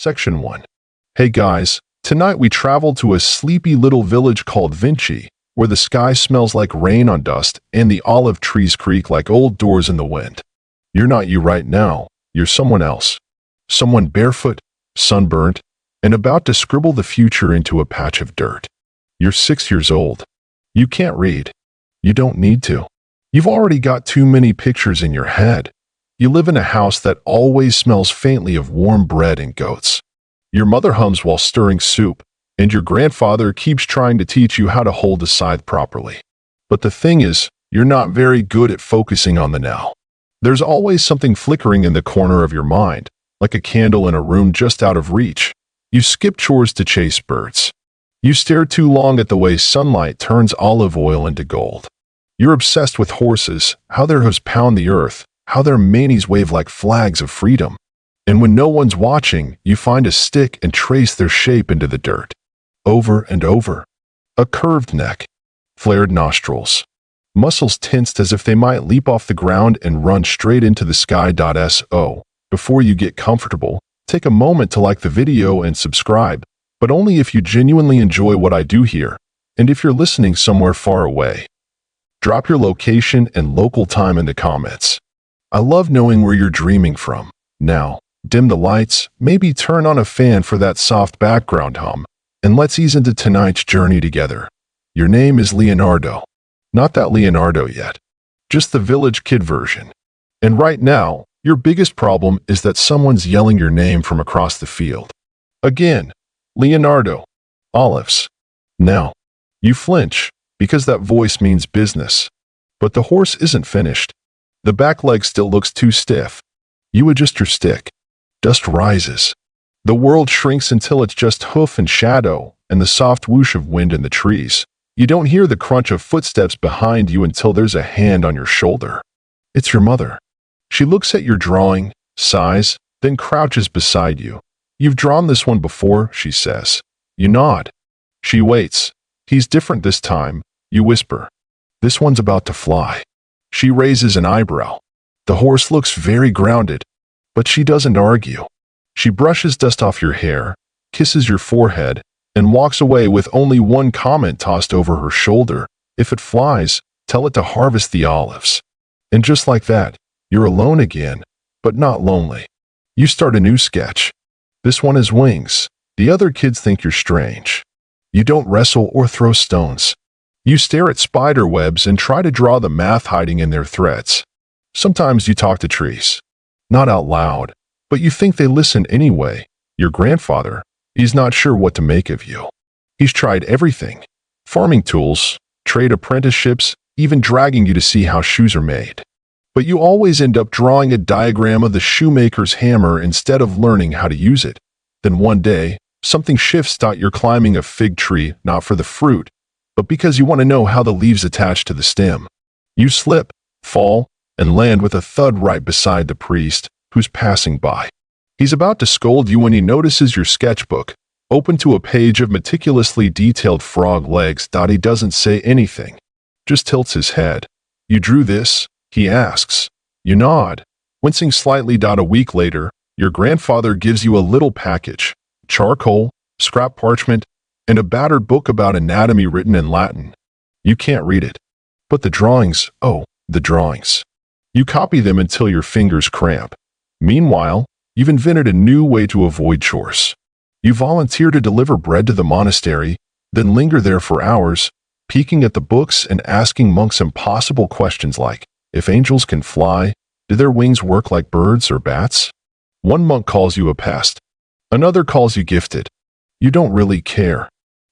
Section 1. Hey guys, tonight we travel to a sleepy little village called Vinci, where the sky smells like rain on dust and the olive trees creak like old doors in the wind. You're not you right now, you're someone else. Someone barefoot, sunburnt, and about to scribble the future into a patch of dirt. You're 6 years old. You can't read. You don't need to. You've already got too many pictures in your head. You live in a house that always smells faintly of warm bread and goats. Your mother hums while stirring soup, and your grandfather keeps trying to teach you how to hold a scythe properly. But the thing is, you're not very good at focusing on the now. There's always something flickering in the corner of your mind, like a candle in a room just out of reach. You skip chores to chase birds. You stare too long at the way sunlight turns olive oil into gold. You're obsessed with horses, how their hooves pound the earth, how their manes wave like flags of freedom. And when no one's watching, you find a stick and trace their shape into the dirt. Over and over. A curved neck. Flared nostrils. Muscles tensed as if they might leap off the ground and run straight into the sky. So, before you get comfortable, take a moment to like the video and subscribe, but only if you genuinely enjoy what I do here, and if you're listening somewhere far away. Drop your location and local time in the comments. I love knowing where you're dreaming from. Now, dim the lights, maybe turn on a fan for that soft background hum, and let's ease into tonight's journey together. Your name is Leonardo. Not that Leonardo yet. Just the village kid version. And right now, your biggest problem is that someone's yelling your name from across the field. Again, Leonardo. Olives. Now, you flinch, because that voice means business. But the horse isn't finished. The back leg still looks too stiff. You adjust your stick. Dust rises. The world shrinks until it's just hoof and shadow, and the soft whoosh of wind in the trees. You don't hear the crunch of footsteps behind you until there's a hand on your shoulder. It's your mother. She looks at your drawing, sighs, then crouches beside you. You've drawn this one before, she says. You nod. She waits. He's different this time, you whisper. This one's about to fly. She raises an eyebrow. The horse looks very grounded, but she doesn't argue. She brushes dust off your hair, kisses your forehead, and walks away with only one comment tossed over her shoulder. If it flies, tell it to harvest the olives. And just like that, you're alone again, but not lonely. You start a new sketch. This one has wings. The other kids think you're strange. You don't wrestle or throw stones. You stare at spider webs and try to draw the math hiding in their threads. Sometimes you talk to trees. Not out loud, but you think they listen anyway. Your grandfather, he's not sure what to make of you. He's tried everything. Farming tools, trade apprenticeships, even dragging you to see how shoes are made. But you always end up drawing a diagram of the shoemaker's hammer instead of learning how to use it. Then one day, something shifts. You're climbing a fig tree, not for the fruit, but because you want to know how the leaves attach to the stem. You slip, fall, and land with a thud right beside the priest, who's passing by. He's about to scold you when he notices your sketchbook, open to a page of meticulously detailed frog legs. He doesn't say anything, just tilts his head. You drew this? He asks. You nod, wincing slightly. A week later, your grandfather gives you a little package, charcoal, scrap parchment, and a battered book about anatomy written in Latin. You can't read it. But the drawings, oh, the drawings. You copy them until your fingers cramp. Meanwhile, you've invented a new way to avoid chores. You volunteer to deliver bread to the monastery, then linger there for hours, peeking at the books and asking monks impossible questions like, if angels can fly, do their wings work like birds or bats? One monk calls you a pest. Another calls you gifted. You don't really care.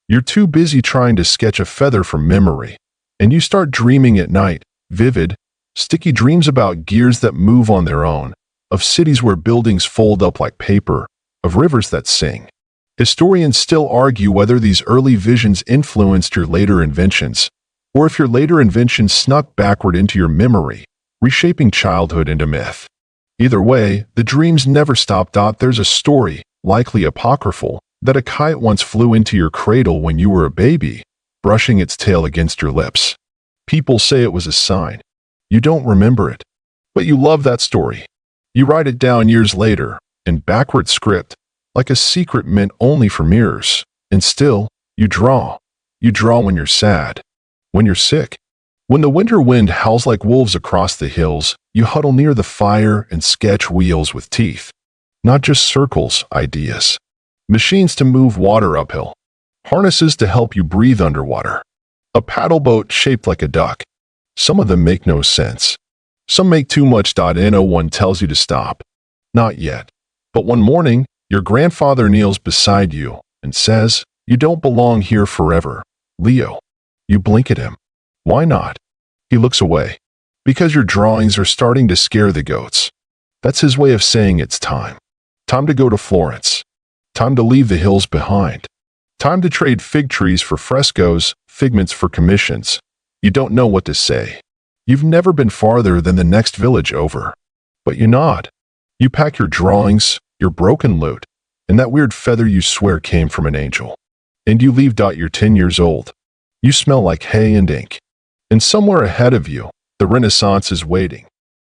You're too busy trying to sketch a feather from memory, and you start dreaming at night, vivid, sticky dreams about gears that move on their own, of cities where buildings fold up like paper, of rivers that sing. Historians still argue whether these early visions influenced your later inventions, or if your later inventions snuck backward into your memory, reshaping childhood into myth. Either way, the dreams never stop. There's a story, likely apocryphal, that a kite once flew into your cradle when you were a baby, brushing its tail against your lips. People say it was a sign. You don't remember it, but you love that story. You write it down years later, in backward script, like a secret meant only for mirrors. And still, you draw. You draw when you're sad, when you're sick. When the winter wind howls like wolves across the hills, you huddle near the fire and sketch wheels with teeth. Not just circles, ideas. Machines to move water uphill. Harnesses to help you breathe underwater. A paddle boat shaped like a duck. Some of them make no sense. Some make too much. No one tells you to stop. Not yet. But one morning, your grandfather kneels beside you and says, "You don't belong here forever, Leo." You blink at him. Why not? He looks away. Because your drawings are starting to scare the goats. That's his way of saying it's time. Time to go to Florence. Time to leave the hills behind. Time to trade fig trees for frescoes, figments for commissions. You don't know what to say. You've never been farther than the next village over. But you nod. You pack your drawings, your broken lute, and that weird feather you swear came from an angel. And you leave. You're 10 years old. You smell like hay and ink. And somewhere ahead of you, the Renaissance is waiting.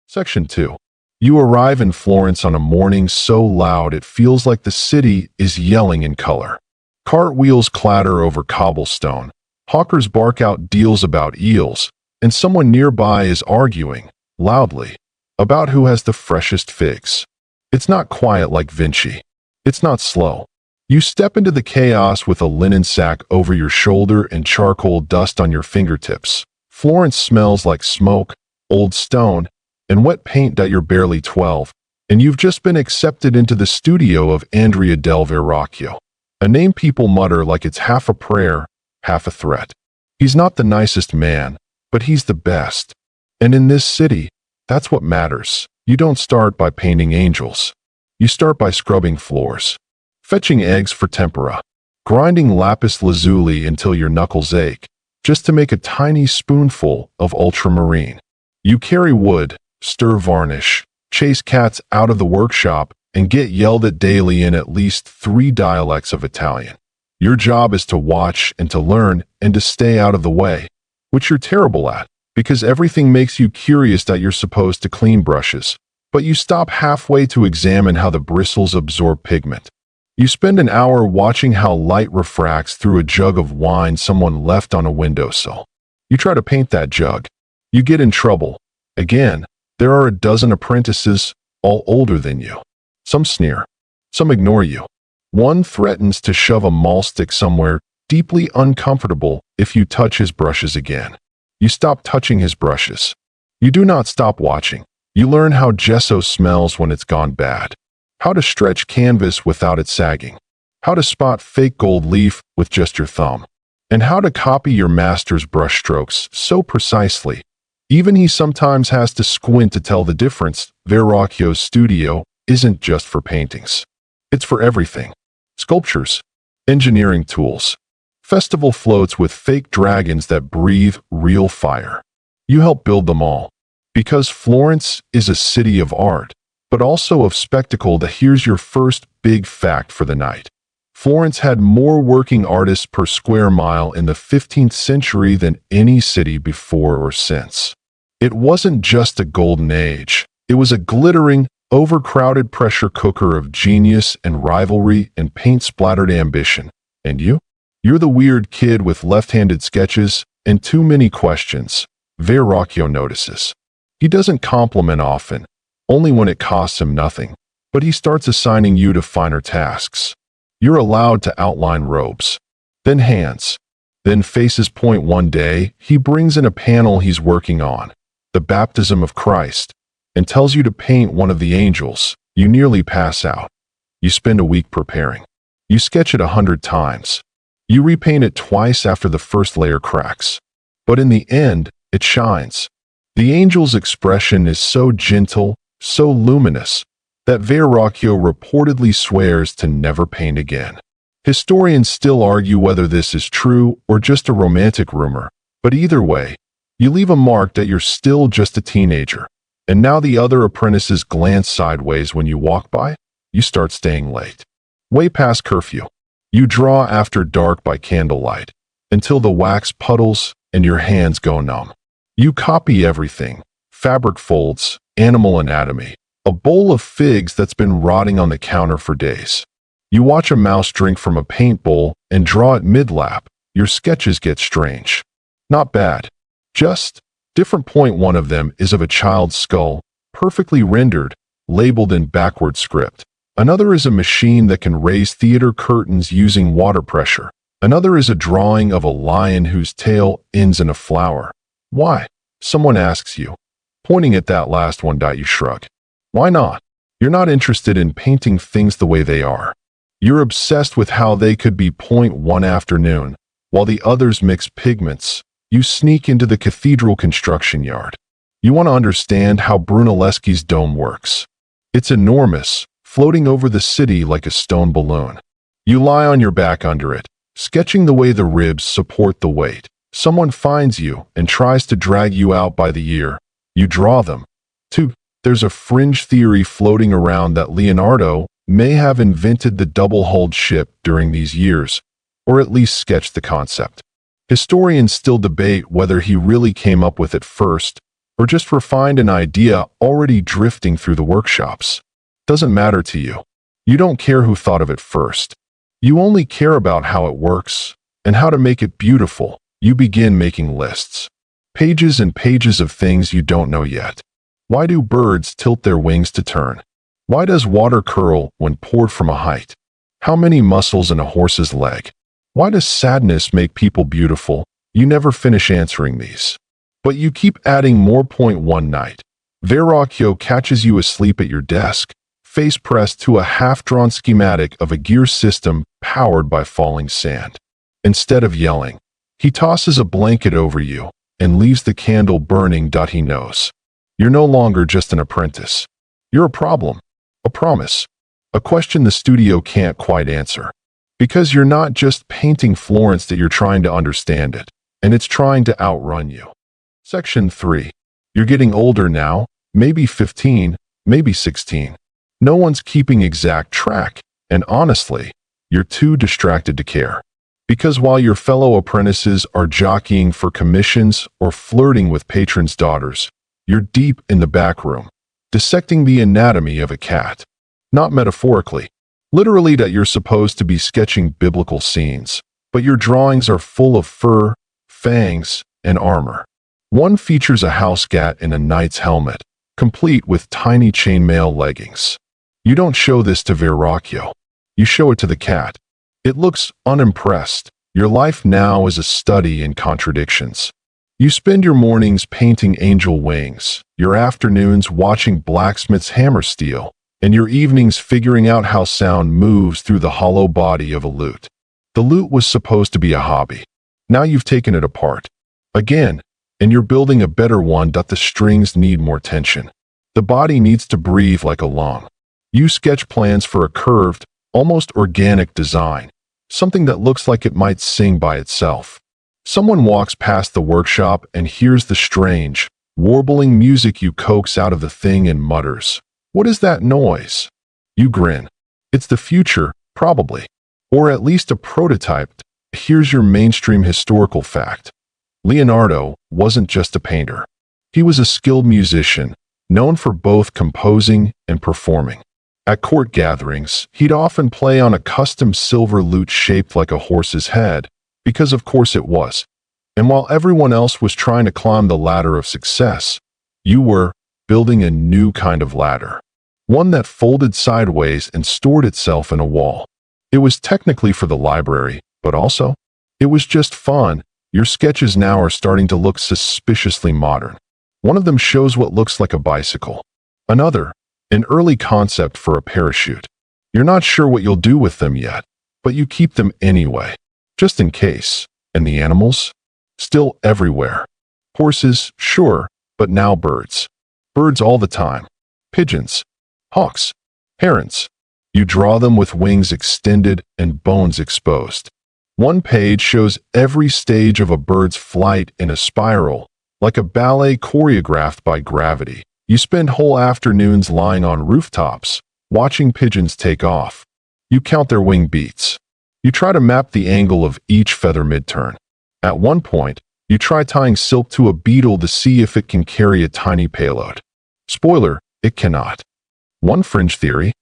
Section 2. You arrive in Florence on a morning so loud it feels like the city is yelling in color. Cartwheels clatter over cobblestone. Hawkers bark out deals about eels, and someone nearby is arguing, loudly, about who has the freshest figs. It's not quiet like Vinci. It's not slow. You step into the chaos with a linen sack over your shoulder and charcoal dust on your fingertips. Florence smells like smoke, old stone, and wet paint. You're barely 12, and you've just been accepted into the studio of Andrea del Verrocchio, a name people mutter like it's half a prayer, half a threat. He's not the nicest man, but he's the best. And in this city, that's what matters. You don't start by painting angels. You start by scrubbing floors, fetching eggs for tempura, grinding lapis lazuli until your knuckles ache, just to make a tiny spoonful of ultramarine. You carry wood, stir varnish, chase cats out of the workshop, and get yelled at daily in at least 3 dialects of Italian. Your job is to watch and to learn and to stay out of the way, which you're terrible at, because everything makes you curious that you're supposed to clean brushes, but you stop halfway to examine how the bristles absorb pigment. You spend an hour watching how light refracts through a jug of wine someone left on a windowsill. You try to paint that jug. You get in trouble. Again, there are a dozen apprentices, all older than you. Some sneer. Some ignore you. One threatens to shove a maul stick somewhere deeply uncomfortable if you touch his brushes again. You stop touching his brushes. You do not stop watching. You learn how gesso smells when it's gone bad. How to stretch canvas without it sagging. How to spot fake gold leaf with just your thumb. And how to copy your master's brushstrokes so precisely. Even he sometimes has to squint to tell the difference. Verrocchio's studio isn't just for paintings. It's for everything. Sculptures, engineering tools, festival floats with fake dragons that breathe real fire. You help build them all. Because Florence is a city of art, but also of spectacle. Here's your first big fact for the night. Florence had more working artists per square mile in the 15th century than any city before or since. It wasn't just a golden age. It was a glittering, overcrowded pressure cooker of genius and rivalry and paint-splattered ambition. And you? You're the weird kid with left-handed sketches and too many questions. Verrocchio notices. He doesn't compliment often, only when it costs him nothing, but he starts assigning you to finer tasks. You're allowed to outline robes, then hands, then faces. Point one day, he brings in a panel he's working on, the baptism of Christ, and tells you to paint one of the angels. You nearly pass out. You spend a week preparing. You sketch it 100 times. You repaint it twice after the first layer cracks. But in the end, it shines. The angel's expression is so gentle, so luminous, that Verrocchio reportedly swears to never paint again. Historians still argue whether this is true or just a romantic rumor, but either way, you leave a mark that you're still just a teenager. And now the other apprentices glance sideways when you walk by. You start staying late. Way past curfew. You draw after dark by candlelight, until the wax puddles and your hands go numb. You copy everything. Fabric folds, animal anatomy, a bowl of figs that's been rotting on the counter for days. You watch a mouse drink from a paint bowl and draw it mid-lap. Your sketches get strange. Not bad. Just different. Point one of them is of a child's skull, perfectly rendered, labeled in backward script. Another is a machine that can raise theater curtains using water pressure. Another is a drawing of a lion whose tail ends in a flower. Why? Someone asks you. Pointing at that last one, you shrug. Why not? You're not interested in painting things the way they are. You're obsessed with how they could be. Point one afternoon, while the others mix pigments, you sneak into the cathedral construction yard. You want to understand how Brunelleschi's dome works. It's enormous, floating over the city like a stone balloon. You lie on your back under it, sketching the way the ribs support the weight. Someone finds you and tries to drag you out by the ear. You draw them. 2. There's a fringe theory floating around that Leonardo may have invented the double-hulled ship during these years, or at least sketched the concept. Historians still debate whether he really came up with it first, or just refined an idea already drifting through the workshops. Doesn't matter to you. You don't care who thought of it first. You only care about how it works, and how to make it beautiful. You begin making lists. Pages and pages of things you don't know yet. Why do birds tilt their wings to turn? Why does water curl when poured from a height? How many muscles in a horse's leg? Why does sadness make people beautiful? You never finish answering these. But you keep adding more. Point one night, Verrocchio catches you asleep at your desk, face pressed to a half-drawn schematic of a gear system powered by falling sand. Instead of yelling, he tosses a blanket over you and leaves the candle burning. He knows. You're no longer just an apprentice. You're a problem, a promise, a question the studio can't quite answer. Because you're not just painting Florence, that you're trying to understand it, and it's trying to outrun you. Section 3. You're getting older now, maybe 15, maybe 16. No one's keeping exact track, and honestly, you're too distracted to care. Because while your fellow apprentices are jockeying for commissions or flirting with patrons' daughters, you're deep in the back room, dissecting the anatomy of a cat. Not metaphorically. Literally, that you're supposed to be sketching biblical scenes, but your drawings are full of fur, fangs, and armor. One features a house cat in a knight's helmet, complete with tiny chainmail leggings. You don't show this to Verrocchio. You show it to the cat. It looks unimpressed. Your life now is a study in contradictions. You spend your mornings painting angel wings, your afternoons watching blacksmiths hammer steel, and your evenings figuring out how sound moves through the hollow body of a lute. The lute was supposed to be a hobby. Now you've taken it apart. Again, and you're building a better one. The strings need more tension. The body needs to breathe like a lung. You sketch plans for a curved, almost organic design, something that looks like it might sing by itself. Someone walks past the workshop and hears the strange, warbling music. You coax out of the thing and mutters, "What is that noise?" You grin. It's the future, probably. Or at least a prototype. Here's your mainstream historical fact. Leonardo wasn't just a painter. He was a skilled musician, known for both composing and performing. At court gatherings, he'd often play on a custom silver lute shaped like a horse's head, because of course it was. And while everyone else was trying to climb the ladder of success, you were building a new kind of ladder. One that folded sideways and stored itself in a wall. It was technically for the library, but also, it was just fun. Your sketches now are starting to look suspiciously modern. One of them shows what looks like a bicycle. Another, an early concept for a parachute. You're not sure what you'll do with them yet, but you keep them anyway, just in case. And the animals? Still everywhere. Horses, sure, but now birds. Birds all the time. Pigeons, hawks, herons. You draw them with wings extended and bones exposed. One page shows every stage of a bird's flight in a spiral, like a ballet choreographed by gravity. You spend whole afternoons lying on rooftops, watching pigeons take off. You count their wing beats. You try to map the angle of each feather mid-turn. At one point, you try tying silk to a beetle to see if it can carry a tiny payload. Spoiler, it cannot. One fringe theory,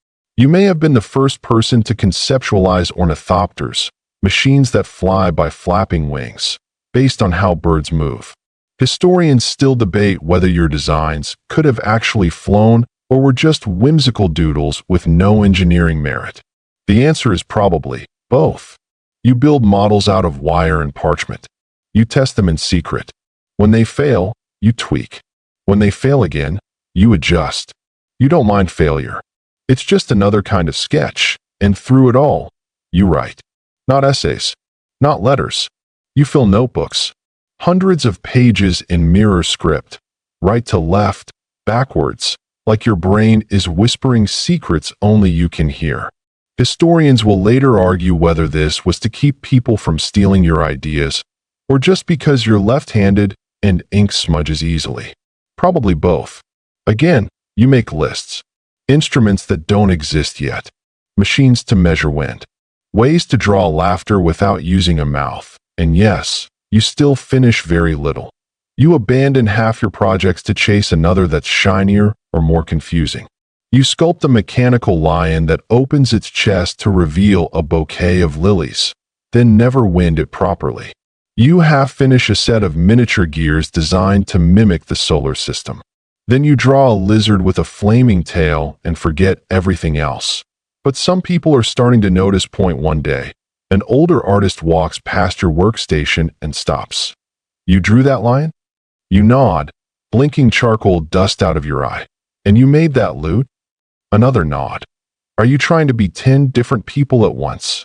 You may have been the first person to conceptualize ornithopters, machines that fly by flapping wings, based on how birds move. Historians still debate whether your designs could have actually flown or were just whimsical doodles with no engineering merit. The answer is probably both. You build models out of wire and parchment. You test them in secret. When they fail, you tweak. When they fail again, you adjust. You don't mind failure. It's just another kind of sketch, and through it all, you write. Not essays, not letters. You fill notebooks. Hundreds of pages in mirror script, right to left, backwards, like your brain is whispering secrets only you can hear. Historians will later argue whether this was to keep people from stealing your ideas, or just because you're left-handed and ink smudges easily. Probably both. Again, you make lists. Instruments that don't exist yet. Machines to measure wind. Ways to draw laughter without using a mouth. And yes, you still finish very little. You abandon half your projects to chase another that's shinier or more confusing. You sculpt a mechanical lion that opens its chest to reveal a bouquet of lilies, then never wind it properly. You half-finish a set of miniature gears designed to mimic the solar system. Then you draw a lizard with a flaming tail and forget everything else. But some people are starting to notice point one day. An older artist walks past your workstation and stops. You drew that lion? You nod, blinking charcoal dust out of your eye. And you made that lute? Another nod. Are you trying to be 10 different people at once?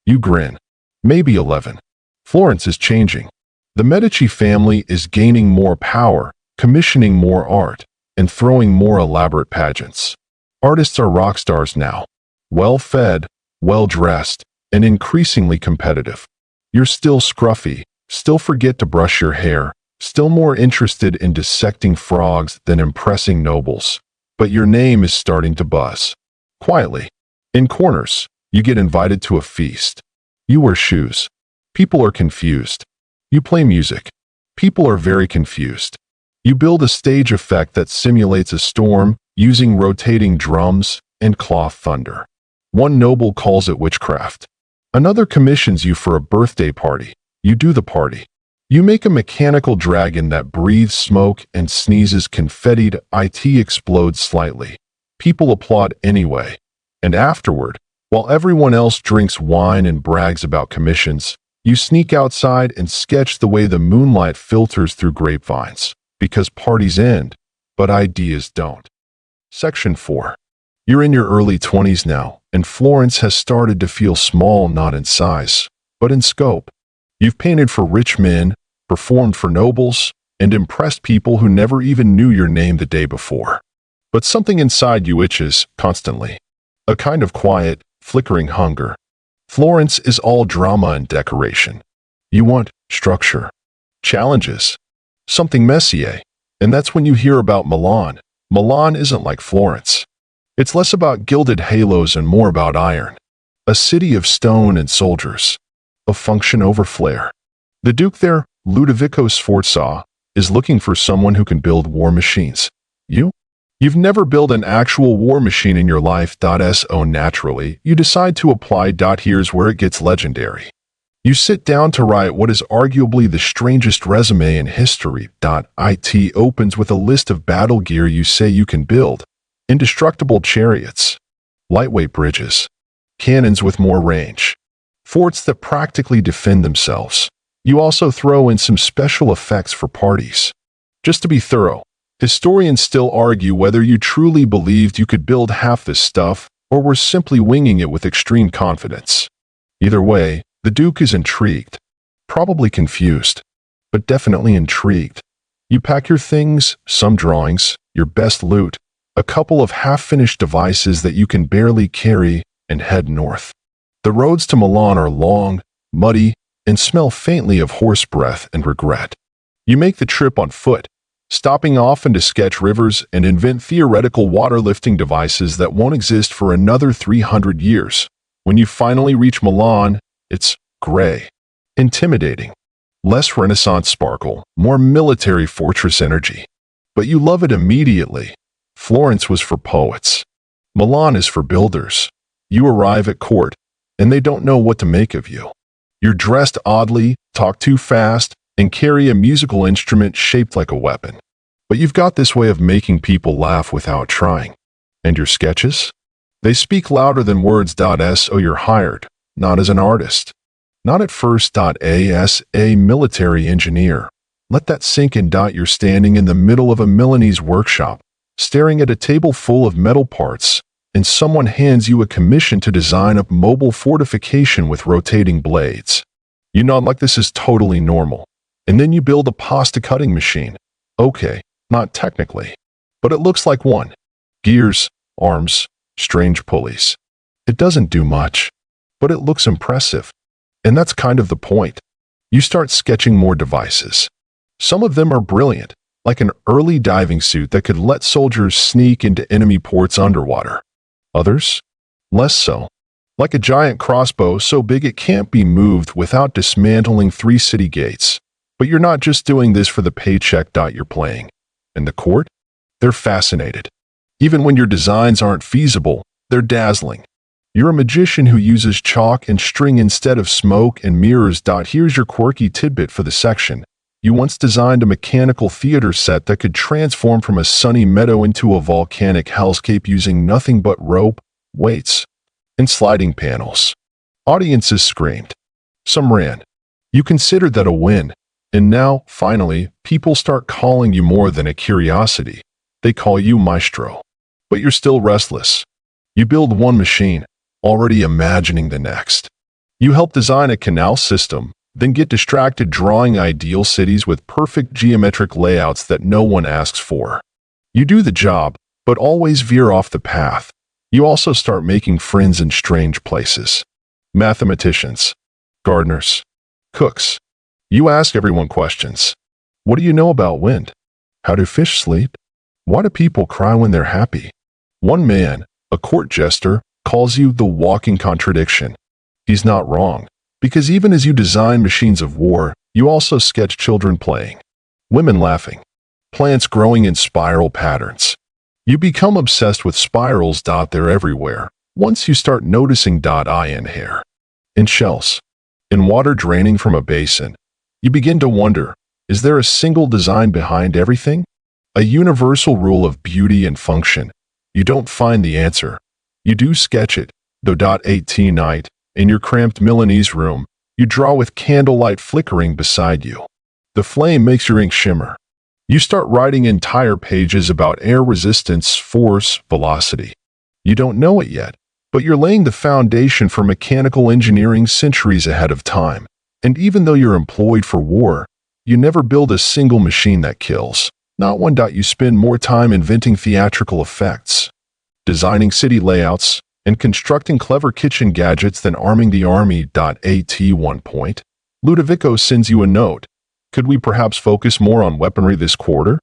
You grin. Maybe 11. Florence is changing. The Medici family is gaining more power, commissioning more art, and throwing more elaborate pageants. Artists are rock stars now. Well-fed, well-dressed, and increasingly competitive. You're still scruffy, still forget to brush your hair, still more interested in dissecting frogs than impressing nobles. But your name is starting to buzz. Quietly. In corners, you get invited to a feast. You wear shoes. People are confused. You play music. People are very confused. You build a stage effect that simulates a storm using rotating drums and cloth thunder. One noble calls it witchcraft. Another commissions you for a birthday party. You do the party. You make a mechanical dragon that breathes smoke and sneezes confetti. It explodes slightly. People applaud anyway. And afterward, while everyone else drinks wine and brags about commissions, you sneak outside and sketch the way the moonlight filters through grapevines. Because parties end, but ideas don't. Section 4. You're in your early 20s now, and Florence has started to feel small not in size, but in scope. You've painted for rich men, performed for nobles, and impressed people who never even knew your name the day before. But something inside you itches constantly. A kind of quiet, flickering hunger. Florence is all drama and decoration. You want structure, challenges, something Messier. And that's when you hear about Milan. Milan isn't like Florence. It's less about gilded halos and more about iron. A city of stone and soldiers. Of function over flair. The Duke there, Ludovico Sforza, is looking for someone who can build war machines. You? You've never built an actual war machine in your life. So naturally, you decide to apply. Here's where it gets legendary. You sit down to write what is arguably the strangest resume in history. It opens with a list of battle gear you say you can build. Indestructible chariots, lightweight bridges, cannons with more range, forts that practically defend themselves. You also throw in some special effects for parties. Just to be thorough, historians still argue whether you truly believed you could build half this stuff or were simply winging it with extreme confidence. Either way, the Duke is intrigued, probably confused, but definitely intrigued. You pack your things, some drawings, your best loot, a couple of half-finished devices that you can barely carry, and head north. The roads to Milan are long, muddy, and smell faintly of horse breath and regret. You make the trip on foot, stopping often to sketch rivers and invent theoretical water-lifting devices that won't exist for another 300 years. When you finally reach Milan, it's gray, intimidating, less Renaissance sparkle, more military fortress energy. But you love it immediately. Florence was for poets. Milan is for builders. You arrive at court, and they don't know what to make of you. You're dressed oddly, talk too fast, and carry a musical instrument shaped like a weapon. But you've got this way of making people laugh without trying. And your sketches? They speak louder than words. So you're hired, not as an artist. Not at first. As a military engineer. Let that sink in. You're standing in the middle of a Milanese workshop, staring at a table full of metal parts, and someone hands you a commission to design a mobile fortification with rotating blades. You nod like this is totally normal. And then you build a pasta cutting machine. Okay, not technically, but it looks like one. Gears, arms, strange pulleys. It doesn't do much, but it looks impressive. And that's kind of the point. You start sketching more devices. Some of them are brilliant, like an early diving suit that could let soldiers sneak into enemy ports underwater. Others? Less so. Like a giant crossbow so big it can't be moved without dismantling 3 city gates. But you're not just doing this for the paycheck. You're playing. And the court? They're fascinated. Even when your designs aren't feasible, they're dazzling. You're a magician who uses chalk and string instead of smoke and mirrors. Here's your quirky tidbit for the section. You once designed a mechanical theater set that could transform from a sunny meadow into a volcanic hellscape using nothing but rope, weights, and sliding panels. Audiences screamed. Some ran. You considered that a win. And now, finally, people start calling you more than a curiosity. They call you maestro. But you're still restless. You build one machine, already imagining the next. You help design a canal system, then get distracted drawing ideal cities with perfect geometric layouts that no one asks for. You do the job, but always veer off the path. You also start making friends in strange places. Mathematicians, gardeners, cooks. You ask everyone questions. What do you know about wind? How do fish sleep? Why do people cry when they're happy? One man, a court jester, calls you the walking contradiction. He's not wrong. Because even as you design machines of war, you also sketch children playing, women laughing, plants growing in spiral patterns. You become obsessed with spirals. They're everywhere. Once you start noticing in hair, in shells, in water draining from a basin, you begin to wonder, is there a single design behind everything? A universal rule of beauty and function? You don't find the answer. You do sketch it, though. 18 night. In your cramped Milanese room, you draw with candlelight flickering beside you. The flame makes your ink shimmer. You start writing entire pages about air resistance, force, velocity. You don't know it yet, but you're laying the foundation for mechanical engineering centuries ahead of time. And even though you're employed for war, you never build a single machine that kills. Not one. You spend more time inventing theatrical effects, designing city layouts, and constructing clever kitchen gadgets than arming the army. At one point, Ludovico sends you a note. Could we perhaps focus more on weaponry this quarter?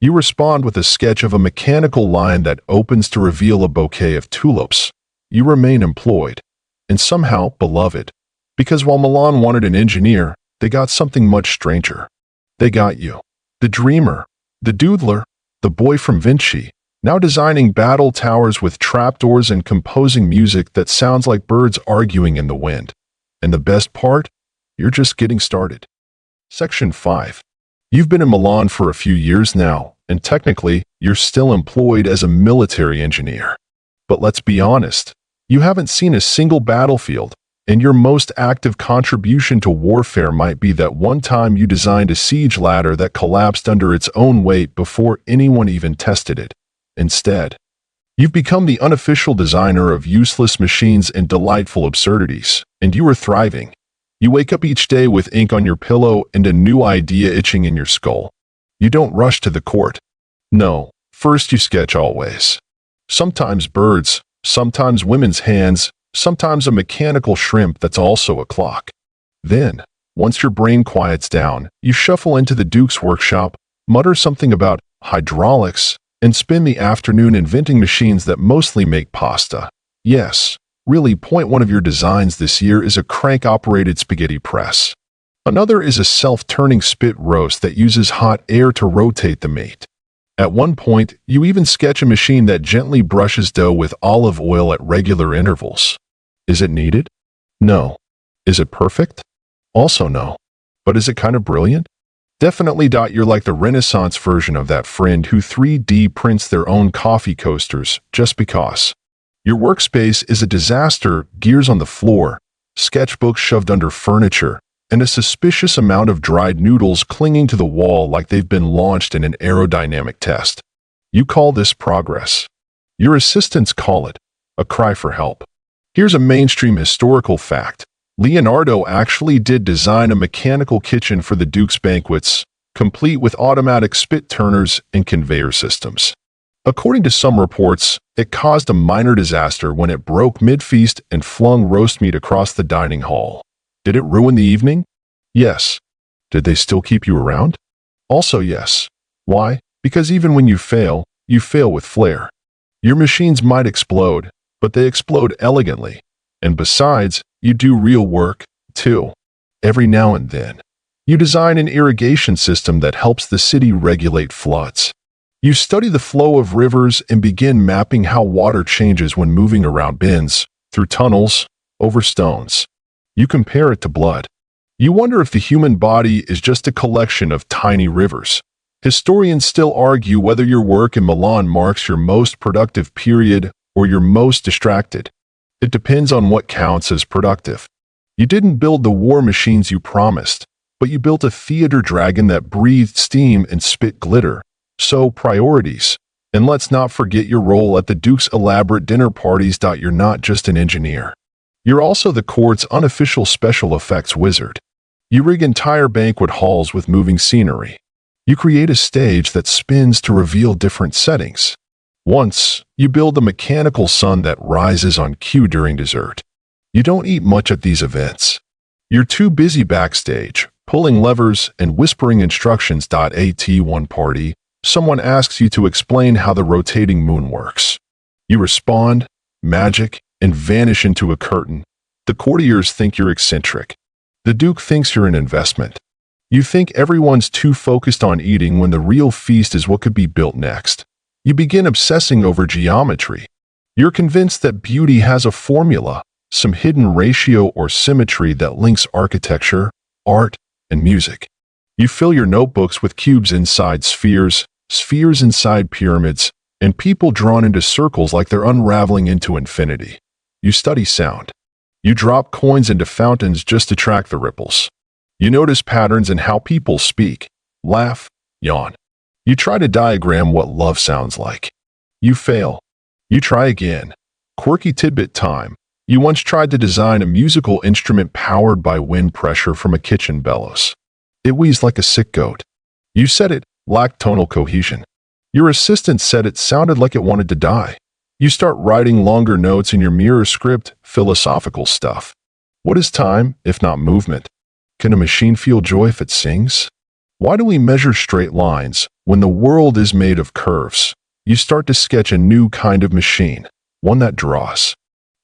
You respond with a sketch of a mechanical line that opens to reveal a bouquet of tulips. You remain employed, and somehow beloved, because while Milan wanted an engineer, they got something much stranger. They got you, the dreamer, the doodler, the boy from Vinci, now designing battle towers with trapdoors and composing music that sounds like birds arguing in the wind. And the best part? You're just getting started. Section 5. You've been in Milan for a few years now, and technically, you're still employed as a military engineer. But let's be honest, you haven't seen a single battlefield, and your most active contribution to warfare might be that one time you designed a siege ladder that collapsed under its own weight before anyone even tested it. Instead, you've become the unofficial designer of useless machines and delightful absurdities, and you are thriving. You wake up each day with ink on your pillow and a new idea itching in your skull. You don't rush to the court. No, first you sketch always. Sometimes birds, sometimes women's hands, sometimes a mechanical shrimp that's also a clock. Then, once your brain quiets down, you shuffle into the Duke's workshop, mutter something about hydraulics, and spend the afternoon inventing machines that mostly make pasta. Yes, really, point one of your designs this year is a crank-operated spaghetti press. Another is a self-turning spit roast that uses hot air to rotate the meat. At one point, you even sketch a machine that gently brushes dough with olive oil at regular intervals. Is it needed? No. Is it perfect? Also no. But is it kind of brilliant? Definitely. You're like the Renaissance version of that friend who 3D prints their own coffee coasters just because. Your workspace is a disaster, gears on the floor, sketchbooks shoved under furniture, and a suspicious amount of dried noodles clinging to the wall like they've been launched in an aerodynamic test. You call this progress. Your assistants call it a cry for help. Here's a mainstream historical fact. Leonardo actually did design a mechanical kitchen for the Duke's banquets, complete with automatic spit turners and conveyor systems. According to some reports, it caused a minor disaster when it broke mid-feast and flung roast meat across the dining hall. Did it ruin the evening? Yes. Did they still keep you around? Also yes. Why? Because even when you fail with flair. Your machines might explode, but they explode elegantly. And besides, you do real work, too. Every now and then. You design an irrigation system that helps the city regulate floods. You study the flow of rivers and begin mapping how water changes when moving around bends, through tunnels, over stones. You compare it to blood. You wonder if the human body is just a collection of tiny rivers. Historians still argue whether your work in Milan marks your most productive period or your most distracted. It depends on what counts as productive. You didn't build the war machines you promised, but you built a theater dragon that breathed steam and spit glitter. So, priorities. And let's not forget your role at the Duke's elaborate dinner parties. You're not just an engineer. You're also the court's unofficial special effects wizard. You rig entire banquet halls with moving scenery. You create a stage that spins to reveal different settings. Once, you build a mechanical sun that rises on cue during dessert. You don't eat much at these events. You're too busy backstage, pulling levers and whispering instructions. At one party, someone asks you to explain how the rotating moon works. You respond, magic, and vanish into a curtain. The courtiers think you're eccentric. The Duke thinks you're an investment. You think everyone's too focused on eating when the real feast is what could be built next. You begin obsessing over geometry. You're convinced that beauty has a formula, some hidden ratio or symmetry that links architecture, art, and music. You fill your notebooks with cubes inside spheres, spheres inside pyramids, and people drawn into circles like they're unraveling into infinity. You study sound. You drop coins into fountains just to track the ripples. You notice patterns in how people speak, laugh, yawn. You try to diagram what love sounds like. You fail. You try again. Quirky tidbit time. You once tried to design a musical instrument powered by wind pressure from a kitchen bellows. It wheezed like a sick goat. You said it lacked tonal cohesion. Your assistant said it sounded like it wanted to die. You start writing longer notes in your mirror script, philosophical stuff. What is time, if not movement? Can a machine feel joy if it sings? Why do we measure straight lines when the world is made of curves? You start to sketch a new kind of machine, one that draws.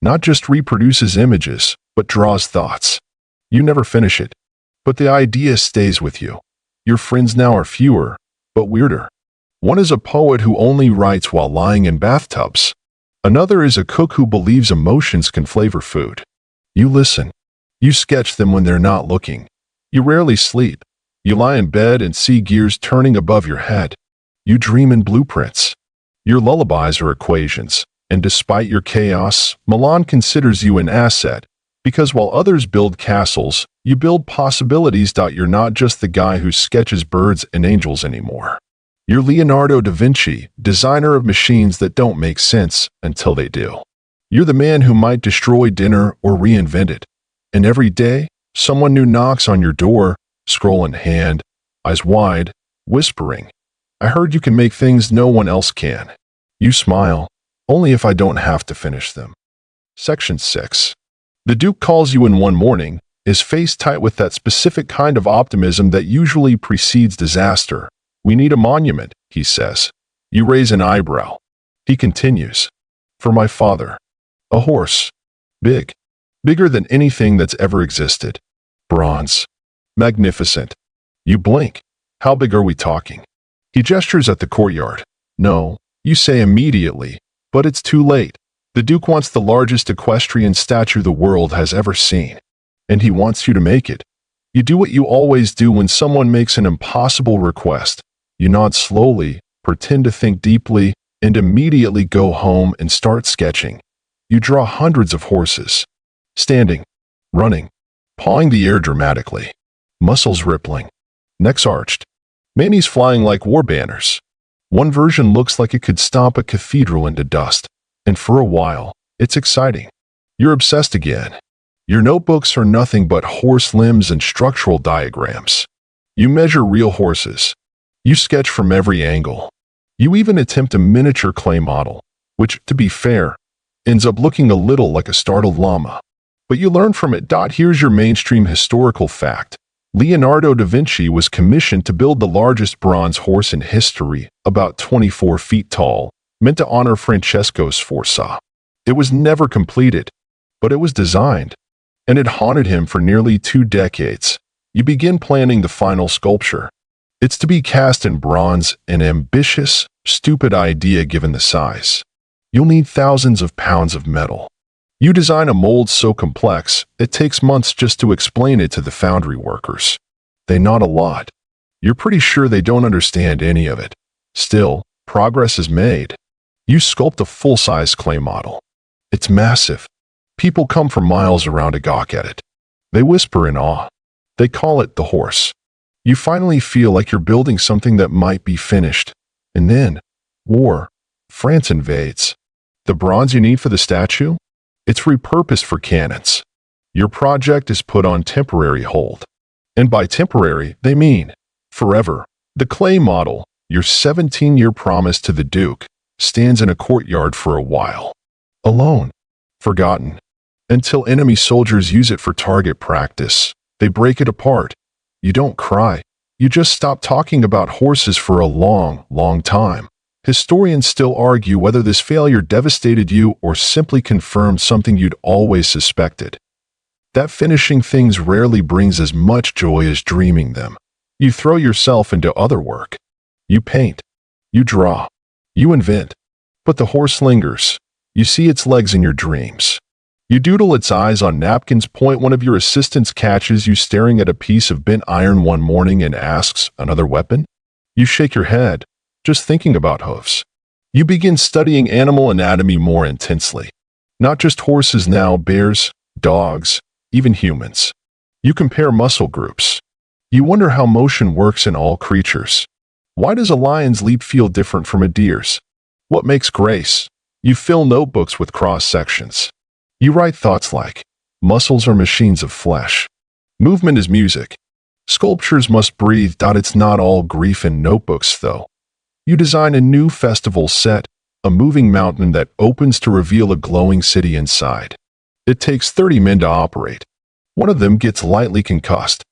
Not just reproduces images, but draws thoughts. You never finish it, but the idea stays with you. Your friends now are fewer, but weirder. One is a poet who only writes while lying in bathtubs. Another is a cook who believes emotions can flavor food. You listen. You sketch them when they're not looking. You rarely sleep. You lie in bed and see gears turning above your head. You dream in blueprints. Your lullabies are equations, and despite your chaos, Milan considers you an asset, because while others build castles, you build possibilities. You're not just the guy who sketches birds and angels anymore. You're Leonardo da Vinci, designer of machines that don't make sense until they do. You're the man who might destroy dinner or reinvent it. And every day, someone new knocks on your door, scroll in hand, eyes wide, whispering, "I heard you can make things no one else can." You smile, "Only if I don't have to finish them." Section 6. The Duke calls you in one morning, his face tight with that specific kind of optimism that usually precedes disaster. "We need a monument," he says. You raise an eyebrow. He continues, "For my father. A horse. Big. Bigger than anything that's ever existed. Bronze. Magnificent." You blink. "How big are we talking?" He gestures at the courtyard. No, you say immediately, but it's too late. The Duke wants the largest equestrian statue the world has ever seen, and he wants you to make it. You do what you always do when someone makes an impossible request. You nod slowly, pretend to think deeply, and immediately go home and start sketching. You draw hundreds of horses, standing, running, pawing the air dramatically, muscles rippling, necks arched, manes flying like war banners. One version looks like it could stomp a cathedral into dust, and for a while, it's exciting. You're obsessed again. Your notebooks are nothing but horse limbs and structural diagrams. You measure real horses. You sketch from every angle. You even attempt a miniature clay model, which, to be fair, ends up looking a little like a startled llama. But you learn from it. Here's your mainstream historical fact. Leonardo da Vinci was commissioned to build the largest bronze horse in history, about 24 feet tall, meant to honor Francesco Sforza. It was never completed, but it was designed, and it haunted him for nearly 2 decades. You begin planning the final sculpture. It's to be cast in bronze, an ambitious, stupid idea given the size. You'll need thousands of pounds of metal. You design a mold so complex, it takes months just to explain it to the foundry workers. They nod a lot. You're pretty sure they don't understand any of it. Still, progress is made. You sculpt a full-size clay model. It's massive. People come from miles around to gawk at it. They whisper in awe. They call it the horse. You finally feel like you're building something that might be finished. And then, war. France invades. The bronze you need for the statue? It's repurposed for cannons. Your project is put on temporary hold. And by temporary, they mean forever. The clay model, your 17-year promise to the Duke, stands in a courtyard for a while. Alone. Forgotten. Until enemy soldiers use it for target practice. They break it apart. You don't cry. You just stop talking about horses for a long, long time. Historians still argue whether this failure devastated you or simply confirmed something you'd always suspected. That finishing things rarely brings as much joy as dreaming them. You throw yourself into other work. You paint. You draw. You invent. But the horse lingers. You see its legs in your dreams. You doodle its eyes on napkins. One of your assistants catches you staring at a piece of bent iron one morning and asks, "Another weapon?" You shake your head, just thinking about hoofs. You begin studying animal anatomy more intensely. Not just horses now, bears, dogs, even humans. You compare muscle groups. You wonder how motion works in all creatures. Why does a lion's leap feel different from a deer's? What makes grace? You fill notebooks with cross-sections. You write thoughts like, muscles are machines of flesh. Movement is music. Sculptures must breathe. It's not all grief in notebooks, though. You design a new festival set, a moving mountain that opens to reveal a glowing city inside. It takes 30 men to operate. One of them gets lightly concussed.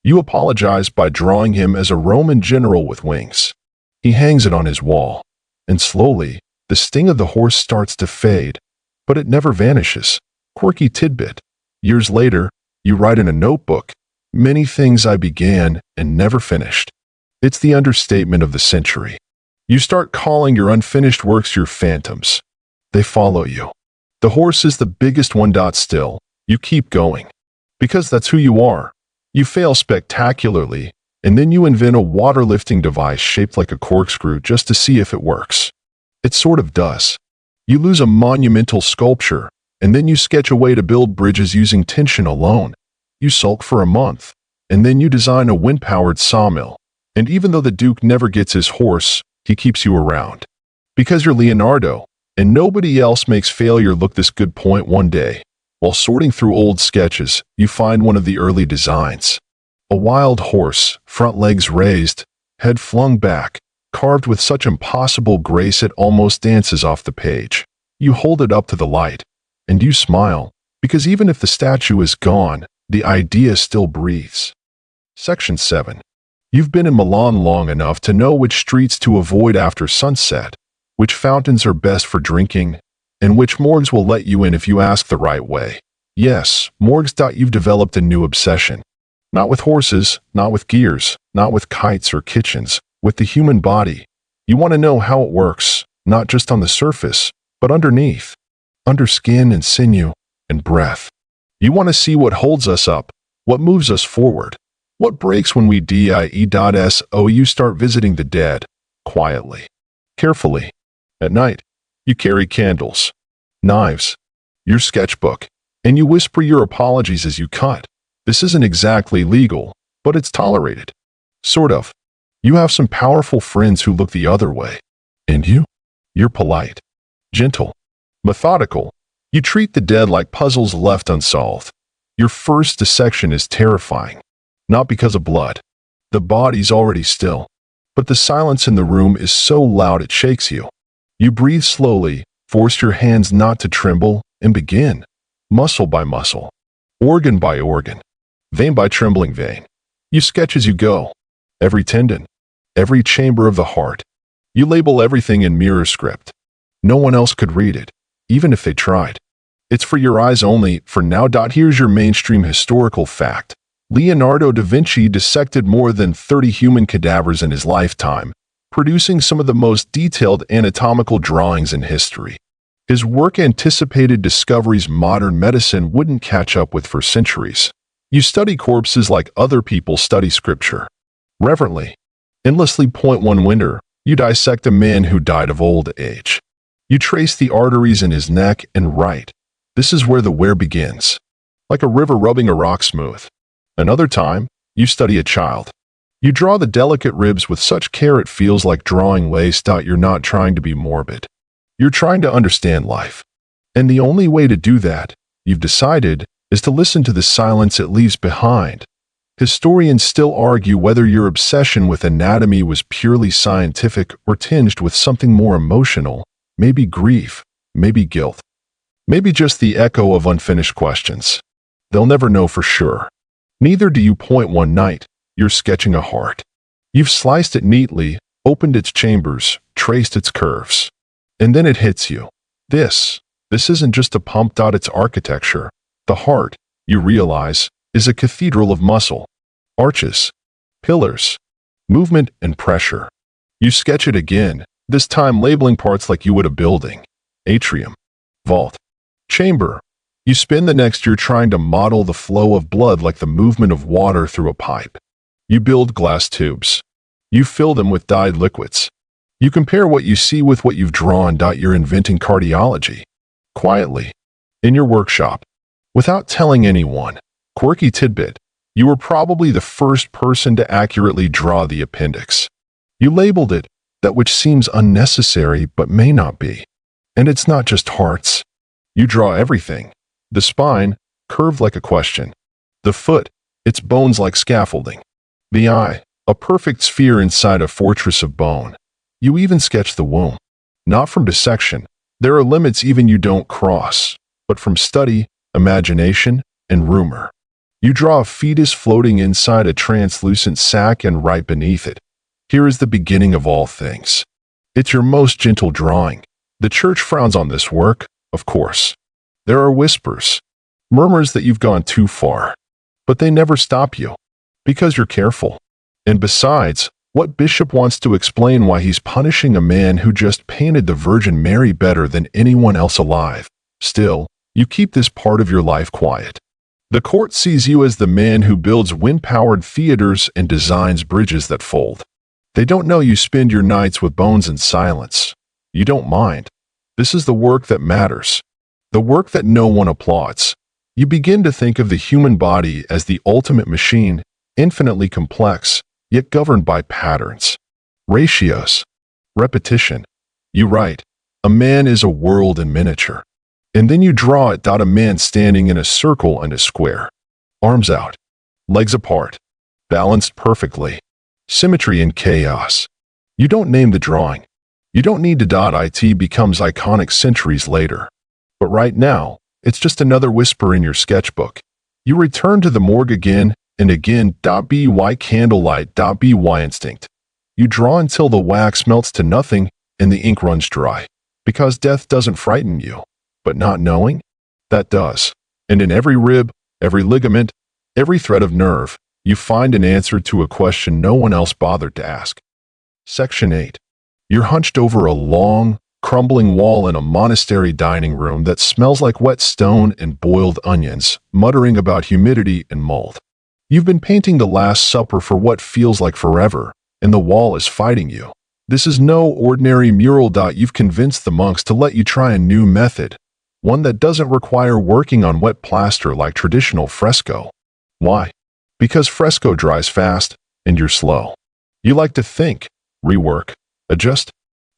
You apologize by drawing him as a Roman general with wings. He hangs it on his wall, and slowly, the sting of the horse starts to fade, but it never vanishes. Quirky tidbit. Years later, you write in a notebook, "Many things I began and never finished." It's the understatement of the century. You start calling your unfinished works your phantoms. They follow you. The horse is the biggest one. Still, you keep going. Because that's who you are. You fail spectacularly, and then you invent a water-lifting device shaped like a corkscrew just to see if it works. It sort of does. You lose a monumental sculpture, and then you sketch a way to build bridges using tension alone. You sulk for a month, and then you design a wind-powered sawmill. And even though the Duke never gets his horse, he keeps you around. Because you're Leonardo, and nobody else makes failure look this good. One day, while sorting through old sketches, you find one of the early designs. A wild horse, front legs raised, head flung back, carved with such impossible grace it almost dances off the page. You hold it up to the light, and you smile, because even if the statue is gone, the idea still breathes. Section 7. You've been in Milan long enough to know which streets to avoid after sunset, which fountains are best for drinking, and which morgues will let you in if you ask the right way. Yes, morgues. You've developed a new obsession. Not with horses, not with gears, not with kites or kitchens, With the human body, you want to know how it works, not just on the surface, but underneath, under skin and sinew and breath. You want to see what holds us up, what moves us forward, what breaks when we die.so you start visiting the dead, quietly, carefully. At night, you carry candles, knives, your sketchbook, and you whisper your apologies as you cut. This isn't exactly legal, but it's tolerated. Sort of. You have some powerful friends who look the other way. And you? You're polite, gentle, methodical. You treat the dead like puzzles left unsolved. Your first dissection is terrifying. Not because of blood. The body's already still. But the silence in the room is so loud it shakes you. You breathe slowly, force your hands not to tremble, and begin. Muscle by muscle. Organ by organ. Vein by trembling vein. You sketch as you go. Every tendon. Every chamber of the heart. You label everything in mirror script. No one else could read it, even if they tried. It's for your eyes only, for now. Here's your mainstream historical fact. Leonardo da Vinci dissected more than 30 human cadavers in his lifetime, producing some of the most detailed anatomical drawings in history. His work anticipated discoveries modern medicine wouldn't catch up with for centuries. You study corpses like other people study scripture. Reverently, endlessly. One winter, you dissect a man who died of old age. You trace the arteries in his neck and write. This is where the wear begins. Like a river rubbing a rock smooth. Another time, you study a child. You draw the delicate ribs with such care it feels like drawing lace. You're not trying to be morbid. You're trying to understand life. And the only way to do that, you've decided, is to listen to the silence it leaves behind. Historians still argue whether your obsession with anatomy was purely scientific or tinged with something more emotional, maybe grief, maybe guilt, maybe just the echo of unfinished questions. They'll never know for sure. Neither do you. One night, you're sketching a heart. You've sliced it neatly, opened its chambers, traced its curves. And then it hits you. This isn't just a pump. It's architecture. The heart, you realize, is a cathedral of muscle, arches, pillars, movement and pressure. You sketch it again, this time labeling parts like you would a building, atrium, vault, chamber. You spend the next year trying to model the flow of blood like the movement of water through a pipe. You build glass tubes. You fill them with dyed liquids. You compare what you see with what you've drawn. You're inventing cardiology. Quietly, in your workshop, without telling anyone. Quirky tidbit, you were probably the first person to accurately draw the appendix. You labeled it, that which seems unnecessary but may not be. And it's not just hearts. You draw everything. The spine, curved like a question. The foot, its bones like scaffolding. The eye, a perfect sphere inside a fortress of bone. You even sketch the womb. Not from dissection. There are limits even you don't cross, but from study, imagination, and rumor. You draw a fetus floating inside a translucent sac and right beneath it. Here is the beginning of all things. It's your most gentle drawing. The church frowns on this work, of course. There are whispers, murmurs that you've gone too far. But they never stop you, because you're careful. And besides, what bishop wants to explain why he's punishing a man who just painted the Virgin Mary better than anyone else alive? Still, you keep this part of your life quiet. The court sees you as the man who builds wind-powered theaters and designs bridges that fold. They don't know you spend your nights with bones in silence. You don't mind. This is the work that matters. The work that no one applauds. You begin to think of the human body as the ultimate machine, infinitely complex, yet governed by patterns, ratios, repetition. You write, a man is a world in miniature. And then you draw it. A man standing in a circle and a square. Arms out, legs apart, balanced perfectly. Symmetry and chaos. You don't name the drawing. You don't need to. It becomes iconic centuries later. But right now, it's just another whisper in your sketchbook. You return to the morgue again and again. By candlelight. By instinct. You draw until the wax melts to nothing and the ink runs dry. Because death doesn't frighten you. But not knowing? That does. And in every rib, every ligament, every thread of nerve, you find an answer to a question no one else bothered to ask. Section 8. You're hunched over a long, crumbling wall in a monastery dining room that smells like wet stone and boiled onions, muttering about humidity and mold. You've been painting the Last Supper for what feels like forever, and the wall is fighting you. This is no ordinary mural. You've convinced the monks to let you try a new method, one that doesn't require working on wet plaster like traditional fresco. Why? Because fresco dries fast, and you're slow. You like to think, rework, adjust,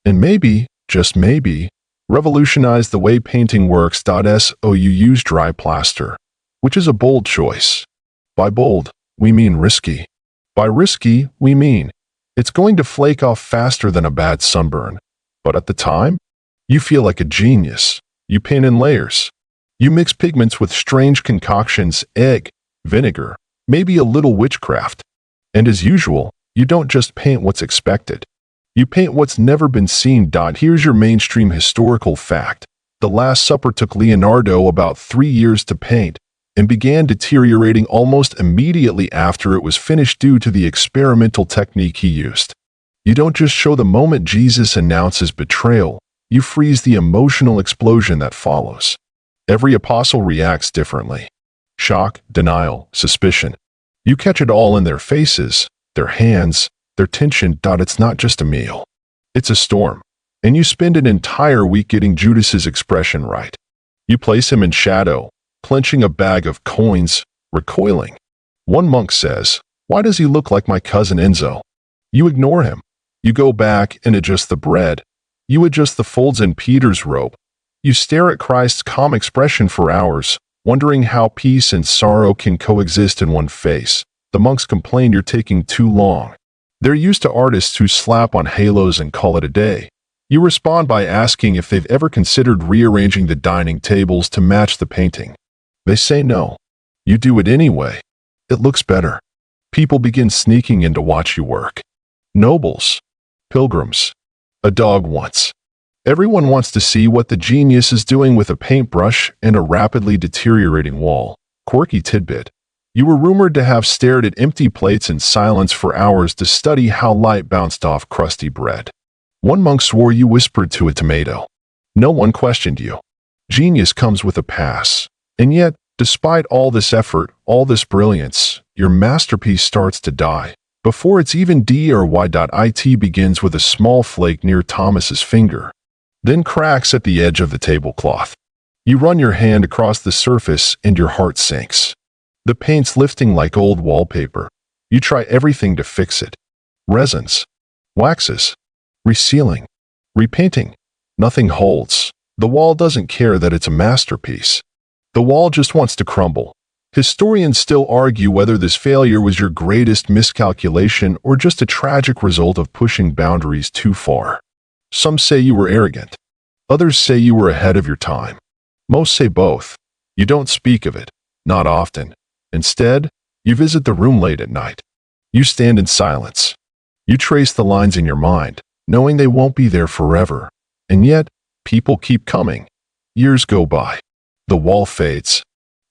and maybe, just maybe, revolutionize the way painting works. So you use dry plaster, which is a bold choice. By bold, we mean risky. By risky, we mean it's going to flake off faster than a bad sunburn. But at the time, you feel like a genius. You paint in layers. You mix pigments with strange concoctions, egg, vinegar, maybe a little witchcraft. And as usual, you don't just paint what's expected. You paint what's never been seen. Here's your mainstream historical fact. The Last Supper took Leonardo about 3 years to paint and began deteriorating almost immediately after it was finished due to the experimental technique he used. You don't just show the moment Jesus announces betrayal, you freeze the emotional explosion that follows. Every apostle reacts differently. Shock, denial, suspicion. You catch it all in their faces, their hands, their tension. It's not just a meal. It's a storm. And you spend an entire week getting Judas's expression right. You place him in shadow, clenching a bag of coins, recoiling. One monk says, "Why does he look like my cousin Enzo?" You ignore him. You go back and adjust the bread. You adjust the folds in Peter's robe. You stare at Christ's calm expression for hours, wondering how peace and sorrow can coexist in one face. The monks complain you're taking too long. They're used to artists who slap on halos and call it a day. You respond by asking if they've ever considered rearranging the dining tables to match the painting. They say no. You do it anyway. It looks better. People begin sneaking in to watch you work. Nobles. Pilgrims. A dog once. Everyone wants to see what the genius is doing with a paintbrush and a rapidly deteriorating wall. Quirky tidbit. You were rumored to have stared at empty plates in silence for hours to study how light bounced off crusty bread. One monk swore you whispered to a tomato. No one questioned you. Genius comes with a pass. And yet, despite all this effort, all this brilliance, your masterpiece starts to die. Before it's even D or Y. It begins with a small flake near Thomas's finger, then cracks at the edge of the tablecloth. You run your hand across the surface and your heart sinks. The paint's lifting like old wallpaper. You try everything to fix it. Resins, waxes, resealing, repainting. Nothing holds. The wall doesn't care that it's a masterpiece. The wall just wants to crumble. Historians still argue whether this failure was your greatest miscalculation or just a tragic result of pushing boundaries too far. Some say you were arrogant. Others say you were ahead of your time. Most say both. You don't speak of it. Not often. Instead, you visit the room late at night. You stand in silence. You trace the lines in your mind, knowing they won't be there forever. And yet, people keep coming. Years go by. The wall fades.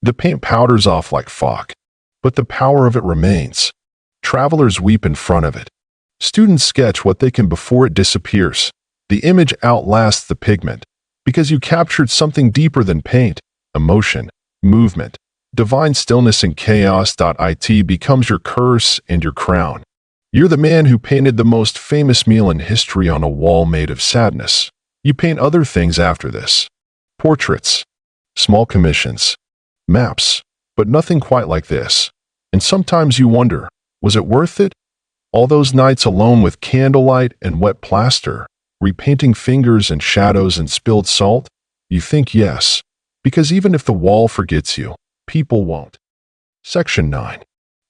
The paint powders off like fog. But the power of it remains. Travelers weep in front of it. Students sketch what they can before it disappears. The image outlasts the pigment, because you captured something deeper than paint, emotion, movement, divine stillness and chaos. It becomes your curse and your crown. You're the man who painted the most famous meal in history on a wall made of sadness. You paint other things after this. Portraits, small commissions, maps, but nothing quite like this. And sometimes you wonder, was it worth it? All those nights alone with candlelight and wet plaster, repainting fingers and shadows and spilled salt? You think yes, because even if the wall forgets you, people won't. Section 9.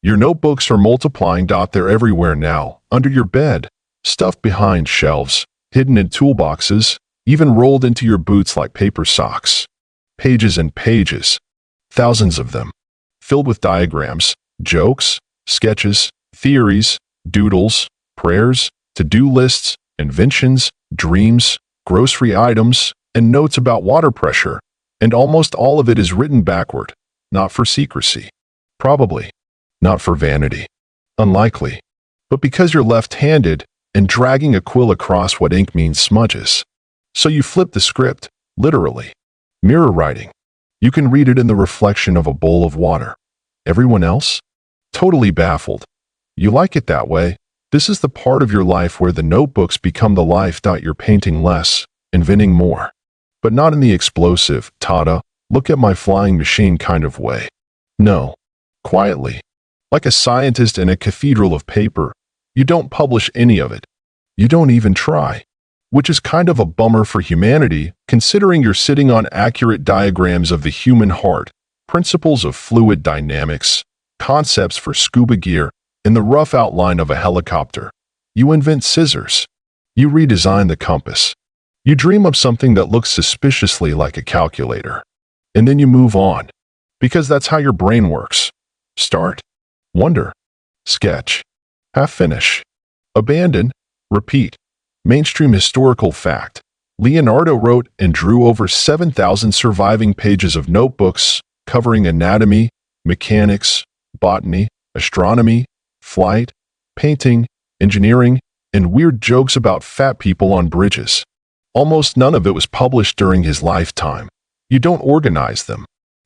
Your notebooks are multiplying. They're everywhere now, under your bed, stuffed behind shelves, hidden in toolboxes, even rolled into your boots like paper socks. Pages and pages, thousands of them, filled with diagrams, jokes, sketches, theories, doodles, prayers, to-do lists, inventions, dreams, grocery items, and notes about water pressure, and almost all of it is written backward, not for secrecy. Probably. Not for vanity. Unlikely. But because you're left-handed, and dragging a quill across what ink means smudges. So you flip the script, literally. Mirror writing. You can read it in the reflection of a bowl of water. Everyone else? Totally baffled. You like it that way. This is the part of your life where the notebooks become the life. You're painting less, inventing more. But not in the explosive, tada, look at my flying machine kind of way. No. Quietly. Like a scientist in a cathedral of paper, you don't publish any of it. You don't even try. Which is kind of a bummer for humanity, considering you're sitting on accurate diagrams of the human heart, principles of fluid dynamics, concepts for scuba gear, and the rough outline of a helicopter. You invent scissors. You redesign the compass. You dream up something that looks suspiciously like a calculator. And then you move on. Because that's how your brain works. Start. Wonder. Sketch. Half finish. Abandon. Repeat. Mainstream historical fact. Leonardo wrote and drew over 7,000 surviving pages of notebooks covering anatomy, mechanics, botany, astronomy, flight, painting, engineering, and weird jokes about fat people on bridges. Almost none of it was published during his lifetime. You don't organize them.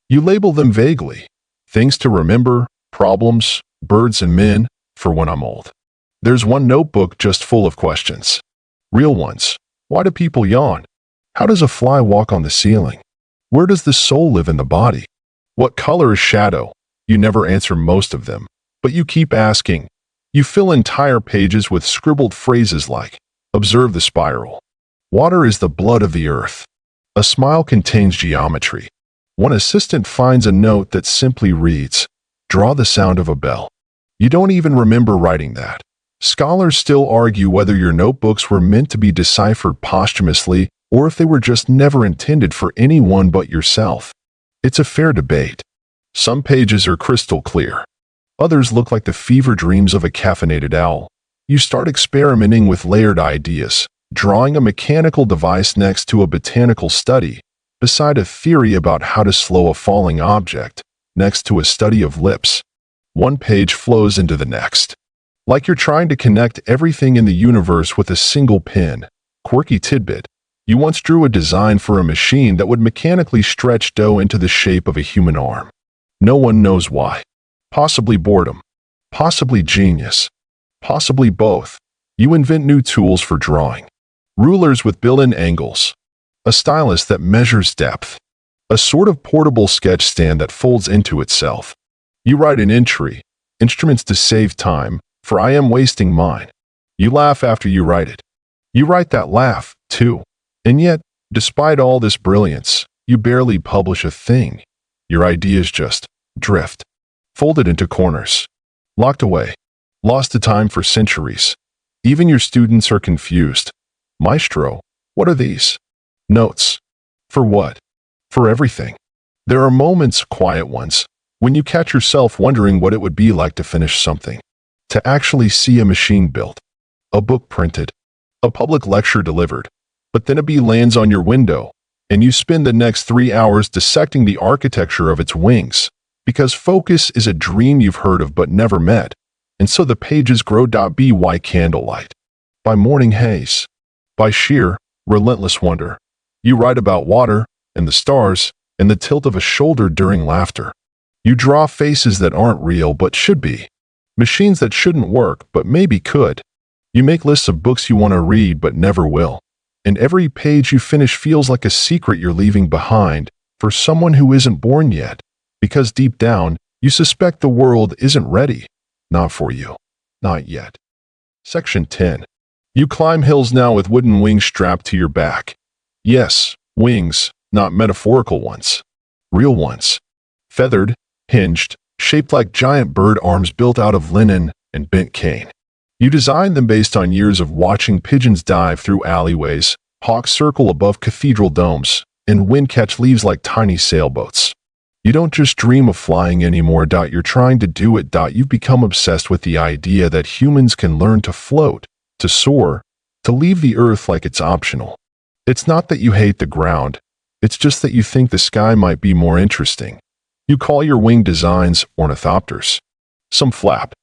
You label them vaguely. Things to remember, problems, birds and men, for when I'm old. There's one notebook just full of questions. Real ones. Why do people yawn? How does a fly walk on the ceiling? Where does the soul live in the body? What color is shadow? You never answer most of them, but you keep asking. You fill entire pages with scribbled phrases like, observe the spiral. Water is the blood of the earth. A smile contains geometry. One assistant finds a note that simply reads, draw the sound of a bell. You don't even remember writing that. Scholars still argue whether your notebooks were meant to be deciphered posthumously or if they were just never intended for anyone but yourself. It's a fair debate. Some pages are crystal clear. Others look like the fever dreams of a caffeinated owl. You start experimenting with layered ideas, drawing a mechanical device next to a botanical study, beside a theory about how to slow a falling object, next to a study of lips. One page flows into the next. Like you're trying to connect everything in the universe with a single pin. Quirky tidbit. You once drew a design for a machine that would mechanically stretch dough into the shape of a human arm. No one knows why. Possibly boredom. Possibly genius. Possibly both. You invent new tools for drawing. Rulers with built-in angles. A stylus that measures depth. A sort of portable sketch stand that folds into itself. You write an entry. Instruments to save time, for I am wasting mine. You laugh after you write it. You write that laugh, too. And yet, despite all this brilliance, you barely publish a thing. Your ideas just drift. Folded into corners. Locked away. Lost to time for centuries. Even your students are confused. Maestro, what are these? Notes. For what? For everything. There are moments, quiet ones, when you catch yourself wondering what it would be like to finish something. To actually see a machine built, a book printed, a public lecture delivered, but then a bee lands on your window, and you spend the next 3 hours dissecting the architecture of its wings, because focus is a dream you've heard of but never met, and so the pages grow. By candlelight, by morning haze, by sheer, relentless wonder. You write about water, and the stars, and the tilt of a shoulder during laughter. You draw faces that aren't real but should be. Machines that shouldn't work, but maybe could. You make lists of books you want to read but never will. And every page you finish feels like a secret you're leaving behind for someone who isn't born yet. Because deep down, you suspect the world isn't ready. Not for you. Not yet. Section 10. You climb hills now with wooden wings strapped to your back. Yes, wings, not metaphorical ones. Real ones. Feathered, hinged, shaped like giant bird arms built out of linen and bent cane. You designed them based on years of watching pigeons dive through alleyways, hawks circle above cathedral domes, and wind catch leaves like tiny sailboats. You don't just dream of flying anymore. You're trying to do it. You've become obsessed with the idea that humans can learn to float, to soar, to leave the earth like it's optional. It's not that you hate the ground, it's just that you think the sky might be more interesting. You call your wing designs ornithopters. Some flap,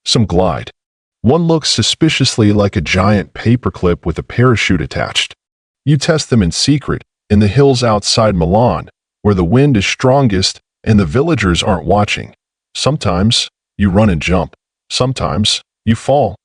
some glide, One looks suspiciously like a giant paperclip with a parachute attached. You test them in secret, in the hills outside Milan, where the wind is strongest and the villagers aren't watching. Sometimes, you run and jump. Sometimes, you fall.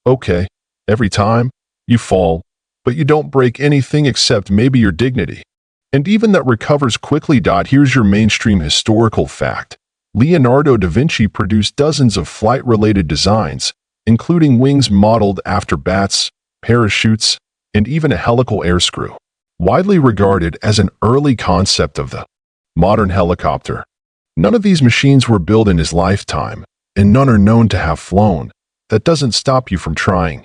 Okay, every time, you fall, but you don't break anything except maybe your dignity. And even that recovers quickly. Here's your mainstream historical fact. Leonardo da Vinci produced dozens of flight-related designs, including wings modeled after bats, parachutes, and even a helical air screw, widely regarded as an early concept of the modern helicopter. None of these machines were built in his lifetime, and none are known to have flown. That doesn't stop you from trying.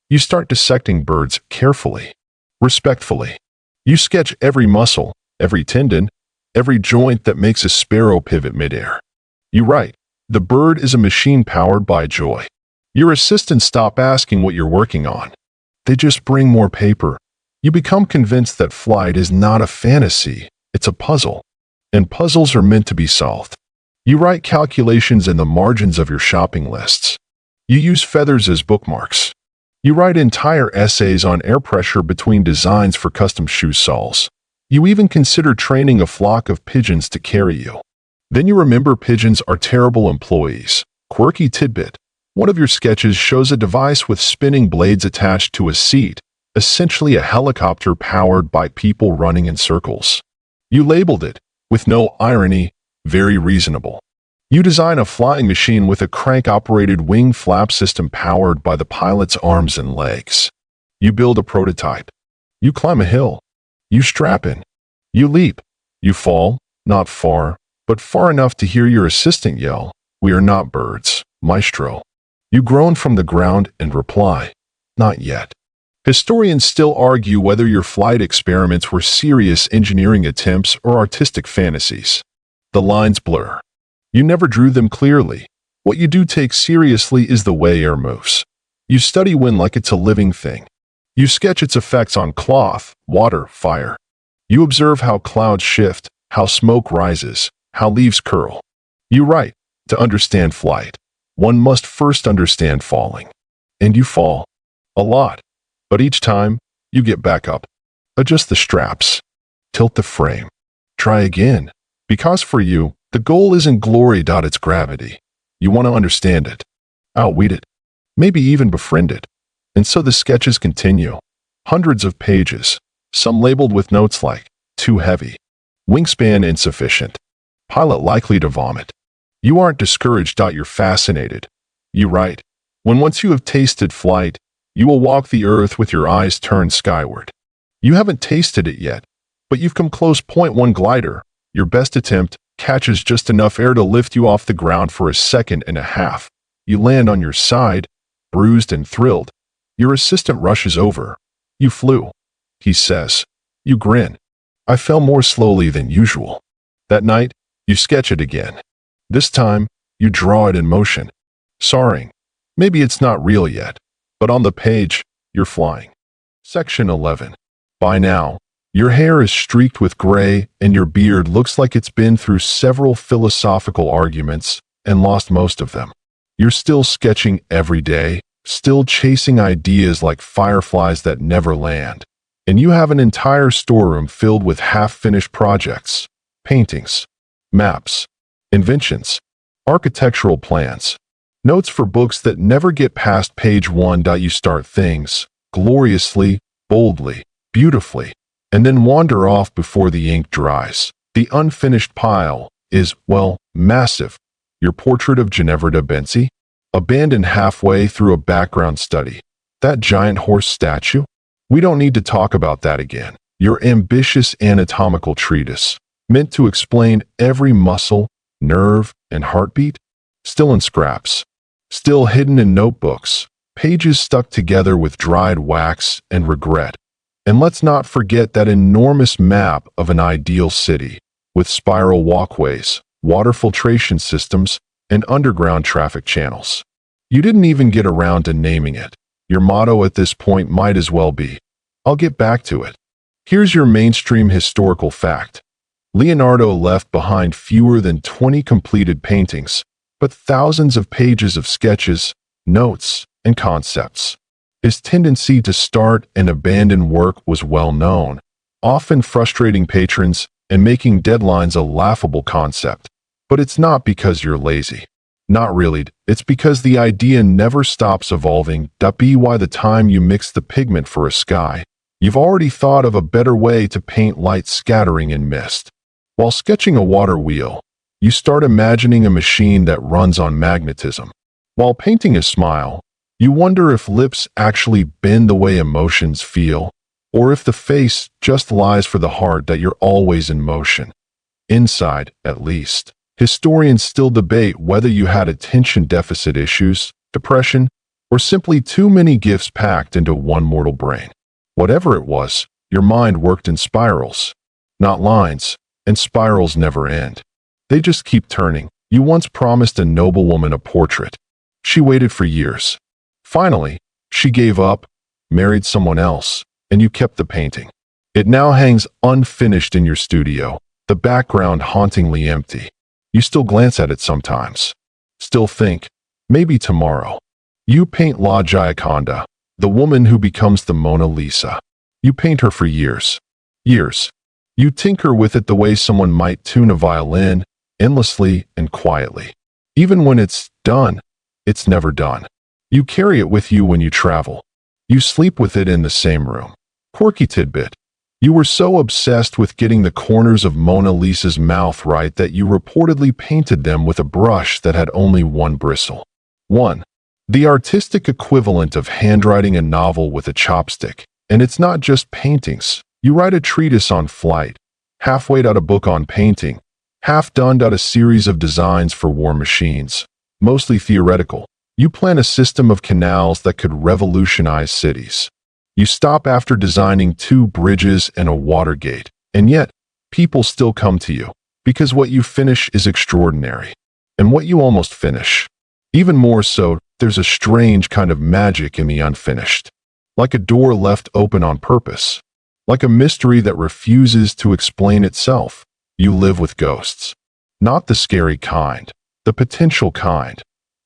You start dissecting birds carefully, respectfully. You sketch every muscle, every tendon, every joint that makes a sparrow pivot midair. You write, the bird is a machine powered by joy. Your assistants stop asking what you're working on. They just bring more paper. You become convinced that flight is not a fantasy, it's a puzzle. And puzzles are meant to be solved. You write calculations in the margins of your shopping lists. You use feathers as bookmarks. You write entire essays on air pressure between designs for custom shoe soles. You even consider training a flock of pigeons to carry you. Then you remember pigeons are terrible employees. Quirky tidbit. One of your sketches shows a device with spinning blades attached to a seat, essentially a helicopter powered by people running in circles. You labeled it, with no irony, very reasonable. You design a flying machine with a crank-operated wing flap system powered by the pilot's arms and legs. You build a prototype. You climb a hill. You strap in. You leap. You fall, not far, but far enough to hear your assistant yell, "We are not birds, maestro." You groan from the ground and reply, "Not yet." Historians still argue whether your flight experiments were serious engineering attempts or artistic fantasies. The lines blur. You never drew them clearly. What you do take seriously is the way air moves. You study wind like it's a living thing. You sketch its effects on cloth, water, fire. You observe how clouds shift, how smoke rises, how leaves curl. You write, to understand flight, one must first understand falling. And you fall. A lot. But each time, you get back up. Adjust the straps. Tilt the frame. Try again. Because for you, the goal isn't glory. It's gravity. You want to understand it. Outweed it. Maybe even befriend it. And so the sketches continue. Hundreds of pages. Some labeled with notes like, too heavy. Wingspan insufficient. Pilot likely to vomit. You aren't discouraged. You're fascinated. You write, when once you have tasted flight, you will walk the earth with your eyes turned skyward. You haven't tasted it yet, but you've come close. One glider, your best attempt, catches just enough air to lift you off the ground for a second and a half. You land on your side, bruised and thrilled. Your assistant rushes over. You flew, he says. You grin. I fell more slowly than usual. That night, you sketch it again. This time, you draw it in motion. Soaring. Maybe it's not real yet, but on the page, you're flying. Section 11. By now, your hair is streaked with gray and your beard looks like it's been through several philosophical arguments and lost most of them. You're still sketching every day, still chasing ideas like fireflies that never land. And you have an entire storeroom filled with half-finished projects, paintings, maps, inventions, architectural plans, notes for books that never get past page 1. You start things, gloriously, boldly, beautifully, and then wander off before the ink dries. The unfinished pile is, well, massive. Your portrait of Ginevra da Vinci, abandoned halfway through a background study. That giant horse statue? We don't need to talk about that again. Your ambitious anatomical treatise, meant to explain every muscle, nerve, and heartbeat, still in scraps, still hidden in notebooks, pages stuck together with dried wax and regret. And let's not forget that enormous map of an ideal city, with spiral walkways, water filtration systems, and underground traffic channels. You didn't even get around to naming it. Your motto at this point might as well be, I'll get back to it. Here's your mainstream historical fact. Leonardo left behind fewer than 20 completed paintings, but thousands of pages of sketches, notes, and concepts. His tendency to start and abandon work was well known, often frustrating patrons and making deadlines a laughable concept. But it's not because you're lazy. Not really, it's because the idea never stops evolving. By the time you mix the pigment for a sky, you've already thought of a better way to paint light scattering in mist. While sketching a water wheel, you start imagining a machine that runs on magnetism. While painting a smile, you wonder if lips actually bend the way emotions feel, or if the face just lies for the heart that you're always in motion. Inside, at least. Historians still debate whether you had attention deficit issues, depression, or simply too many gifts packed into one mortal brain. Whatever it was, your mind worked in spirals, not lines, and spirals never end. They just keep turning. You once promised a noblewoman a portrait. She waited for years. Finally, she gave up, married someone else, and you kept the painting. It now hangs unfinished in your studio, the background hauntingly empty. You still glance at it sometimes. Still think, maybe tomorrow. You paint La Gioconda, the woman who becomes the Mona Lisa. You paint her for years. Years. You tinker with it the way someone might tune a violin, endlessly and quietly. Even when it's done, it's never done. You carry it with you when you travel. You sleep with it in the same room. Quirky tidbit. You were so obsessed with getting the corners of Mona Lisa's mouth right that you reportedly painted them with a brush that had only one bristle. 1. The artistic equivalent of handwriting a novel with a chopstick. And it's not just paintings. You write a treatise on flight, halfway out a book on painting, half done out a series of designs for war machines, mostly theoretical. You plan a system of canals that could revolutionize cities. You stop after designing 2 bridges and a water gate, and yet, people still come to you, because what you finish is extraordinary. And what you almost finish. Even more so, there's a strange kind of magic in the unfinished. Like a door left open on purpose. Like a mystery that refuses to explain itself. You live with ghosts. Not the scary kind, the potential kind.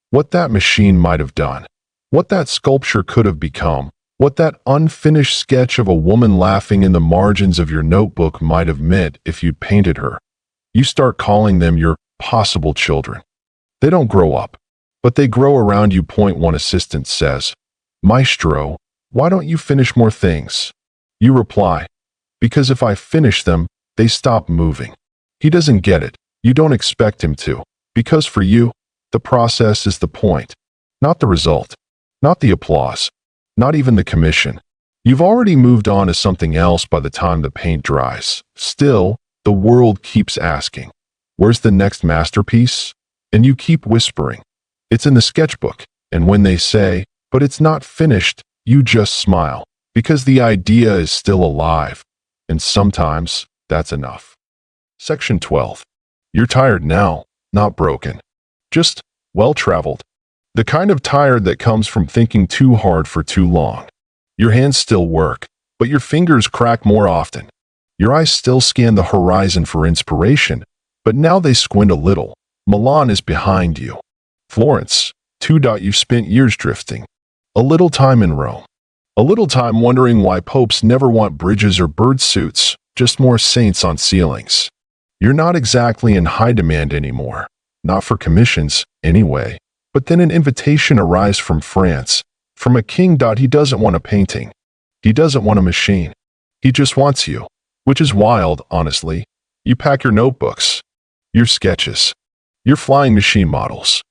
What that machine might have done. What that sculpture could have become. What that unfinished sketch of a woman laughing in the margins of your notebook might have meant if you'd painted her. You start calling them your possible children. They don't grow up, but they grow around you. One assistant says, "Maestro, why don't you finish more things?" You reply, "Because if I finish them, they stop moving." He doesn't get it. You don't expect him to. Because for you, the process is the point, not the result, not the applause. Not even the commission. You've already moved on to something else by the time the paint dries. Still, the world keeps asking, "Where's the next masterpiece?" And you keep whispering, "It's in the sketchbook." And when they say, "But it's not finished," you just smile, because the idea is still alive. And sometimes, that's enough. Section 12. You're tired now, not broken. Just well-traveled. The kind of tired that comes from thinking too hard for too long. Your hands still work, but your fingers crack more often. Your eyes still scan the horizon for inspiration, but now they squint a little. Milan is behind you. Florence, 2. You've spent years drifting. A little time in Rome. A little time wondering why popes never want bridges or bird suits, just more saints on ceilings. You're not exactly in high demand anymore. Not for commissions, anyway. But then an invitation arrives from France, from a king. He doesn't want a painting. He doesn't want a machine. He just wants you, which is wild, honestly. You pack your notebooks, your sketches, your flying machine models.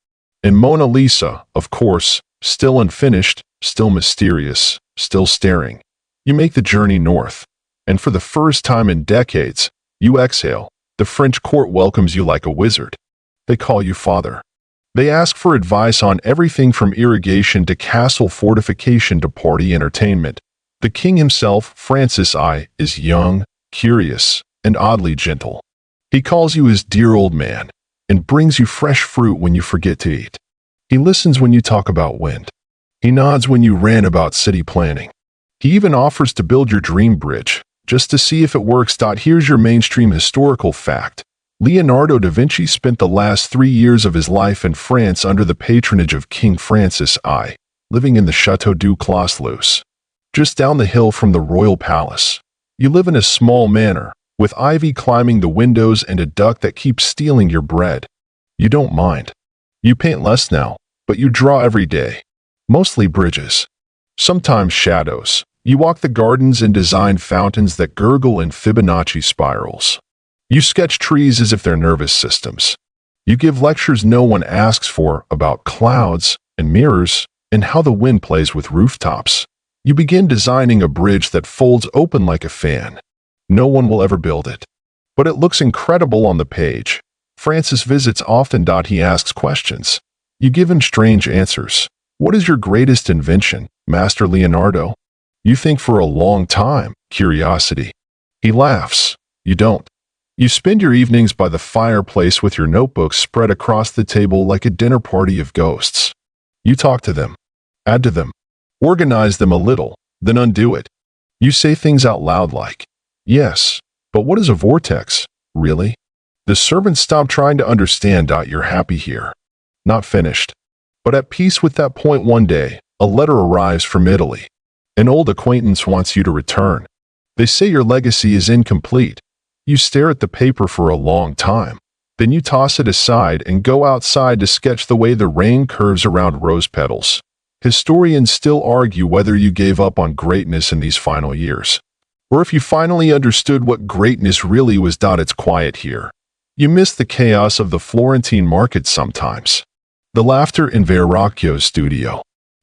And Mona Lisa, of course, still unfinished, still mysterious, still staring. You make the journey north, and for the first time in decades, you exhale. The French court welcomes you like a wizard. They call you father. They ask for advice on everything from irrigation to castle fortification to party entertainment. The king himself, Francis I, is young, curious, and oddly gentle. He calls you his dear old man and brings you fresh fruit when you forget to eat. He listens when you talk about wind. He nods when you rant about city planning. He even offers to build your dream bridge, just to see if it works. Here's your mainstream historical fact. Leonardo da Vinci spent the last 3 years of his life in France under the patronage of King Francis I. living in the Chateau du Clos, just down the hill from the royal palace. You live in a small manor, with ivy climbing the windows and a duck that keeps stealing your bread. You don't mind. You paint less now, but you draw every day. Mostly bridges. Sometimes shadows. You walk the gardens and design fountains that gurgle in Fibonacci spirals. You sketch trees as if they're nervous systems. You give lectures no one asks for about clouds and mirrors and how the wind plays with rooftops. You begin designing a bridge that folds open like a fan. No one will ever build it. But it looks incredible on the page. Francis visits often. He asks questions. You give him strange answers. What is your greatest invention, Master Leonardo? You think for a long time. Curiosity. He laughs. You don't. You spend your evenings by the fireplace with your notebooks spread across the table like a dinner party of ghosts. You talk to them. Add to them. Organize them a little, then undo it. You say things out loud like, yes, but what is a vortex, really? The servants stop trying to understand. You're happy here. Not finished. But at peace with that point. One day, a letter arrives from Italy. An old acquaintance wants you to return. They say your legacy is incomplete. You stare at the paper for a long time. Then you toss it aside and go outside to sketch the way the rain curves around rose petals. Historians still argue whether you gave up on greatness in these final years, or if you finally understood what greatness really was. It's quiet here. You miss the chaos of the Florentine market sometimes. The laughter in Verrocchio's studio.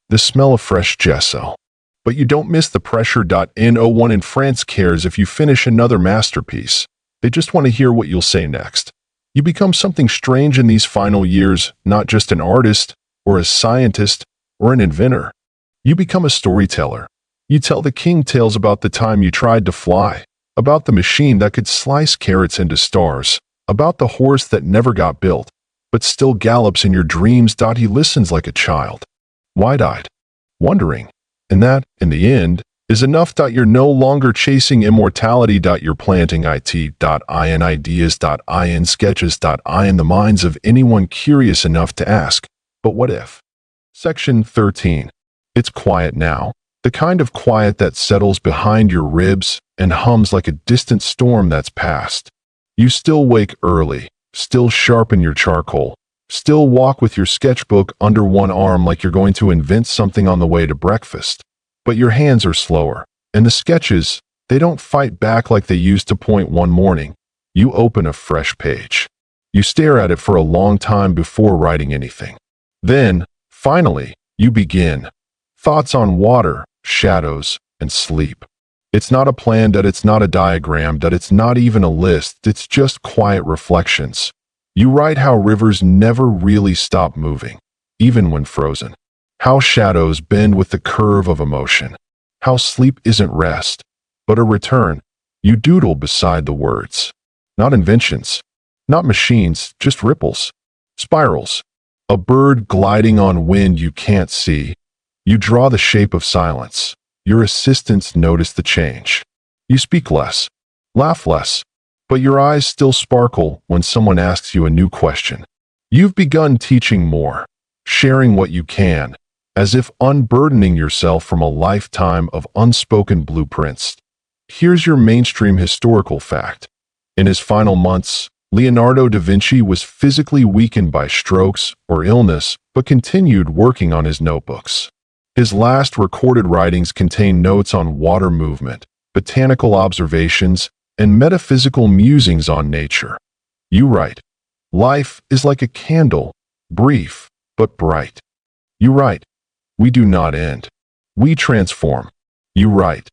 The smell of fresh gesso. But you don't miss the pressure. No one in France cares if you finish another masterpiece. They just want to hear what you'll say next. You become something strange in these final years, not just an artist, or a scientist, or an inventor. You become a storyteller. You tell the king tales about the time you tried to fly, about the machine that could slice carrots into stars, about the horse that never got built, but still gallops in your dreams. He listens like a child, wide-eyed, wondering. And that, in the end, is enough. You're no longer chasing immortality. You're planting in ideas. In sketches. In the minds of anyone curious enough to ask, but what if? Section 13. It's quiet now, the kind of quiet that settles behind your ribs and hums like a distant storm that's passed. You still wake early, still sharpen your charcoal, still walk with your sketchbook under one arm like you're going to invent something on the way to breakfast. But your hands are slower, and the sketches, they don't fight back like they used to. One morning, you open a fresh page. You stare at it for a long time before writing anything. Then, finally, you begin. Thoughts on water, shadows, and sleep. It's not a plan. It's not a diagram. It's not even a list. It's just quiet reflections. You write how rivers never really stop moving, even when frozen. How shadows bend with the curve of emotion. How sleep isn't rest, but a return. You doodle beside the words. Not inventions. Not machines, just ripples. Spirals. A bird gliding on wind you can't see. You draw the shape of silence. Your assistants notice the change. You speak less, laugh less, but your eyes still sparkle when someone asks you a new question. You've begun teaching more, sharing what you can, as if unburdening yourself from a lifetime of unspoken blueprints. Here's your mainstream historical fact. In his final months, Leonardo da Vinci was physically weakened by strokes or illness, but continued working on his notebooks. His last recorded writings contain notes on water movement, botanical observations, and metaphysical musings on nature. You write, life is like a candle, brief but bright. You write, we do not end. We transform. You write,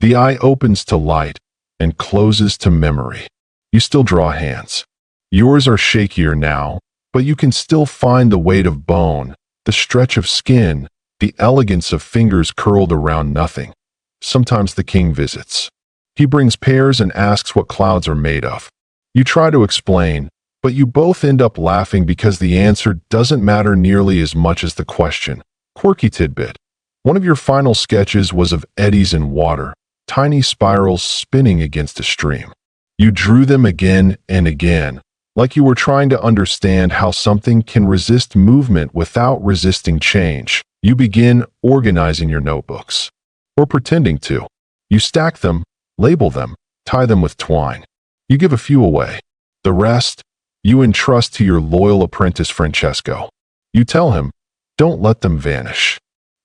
the eye opens to light and closes to memory. You still draw hands. Yours are shakier now, but you can still find the weight of bone, the stretch of skin, the elegance of fingers curled around nothing. Sometimes the king visits. He brings pears and asks what clouds are made of. You try to explain, but you both end up laughing because the answer doesn't matter nearly as much as the question. Quirky tidbit. One of your final sketches was of eddies in water, tiny spirals spinning against a stream. You drew them again and again, like you were trying to understand how something can resist movement without resisting change. You begin organizing your notebooks, or pretending to. You stack them, label them, tie them with twine. You give a few away. The rest, you entrust to your loyal apprentice Francesco. You tell him, don't let them vanish.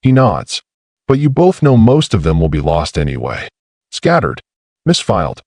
He nods. But you both know most of them will be lost anyway. Scattered, misfiled,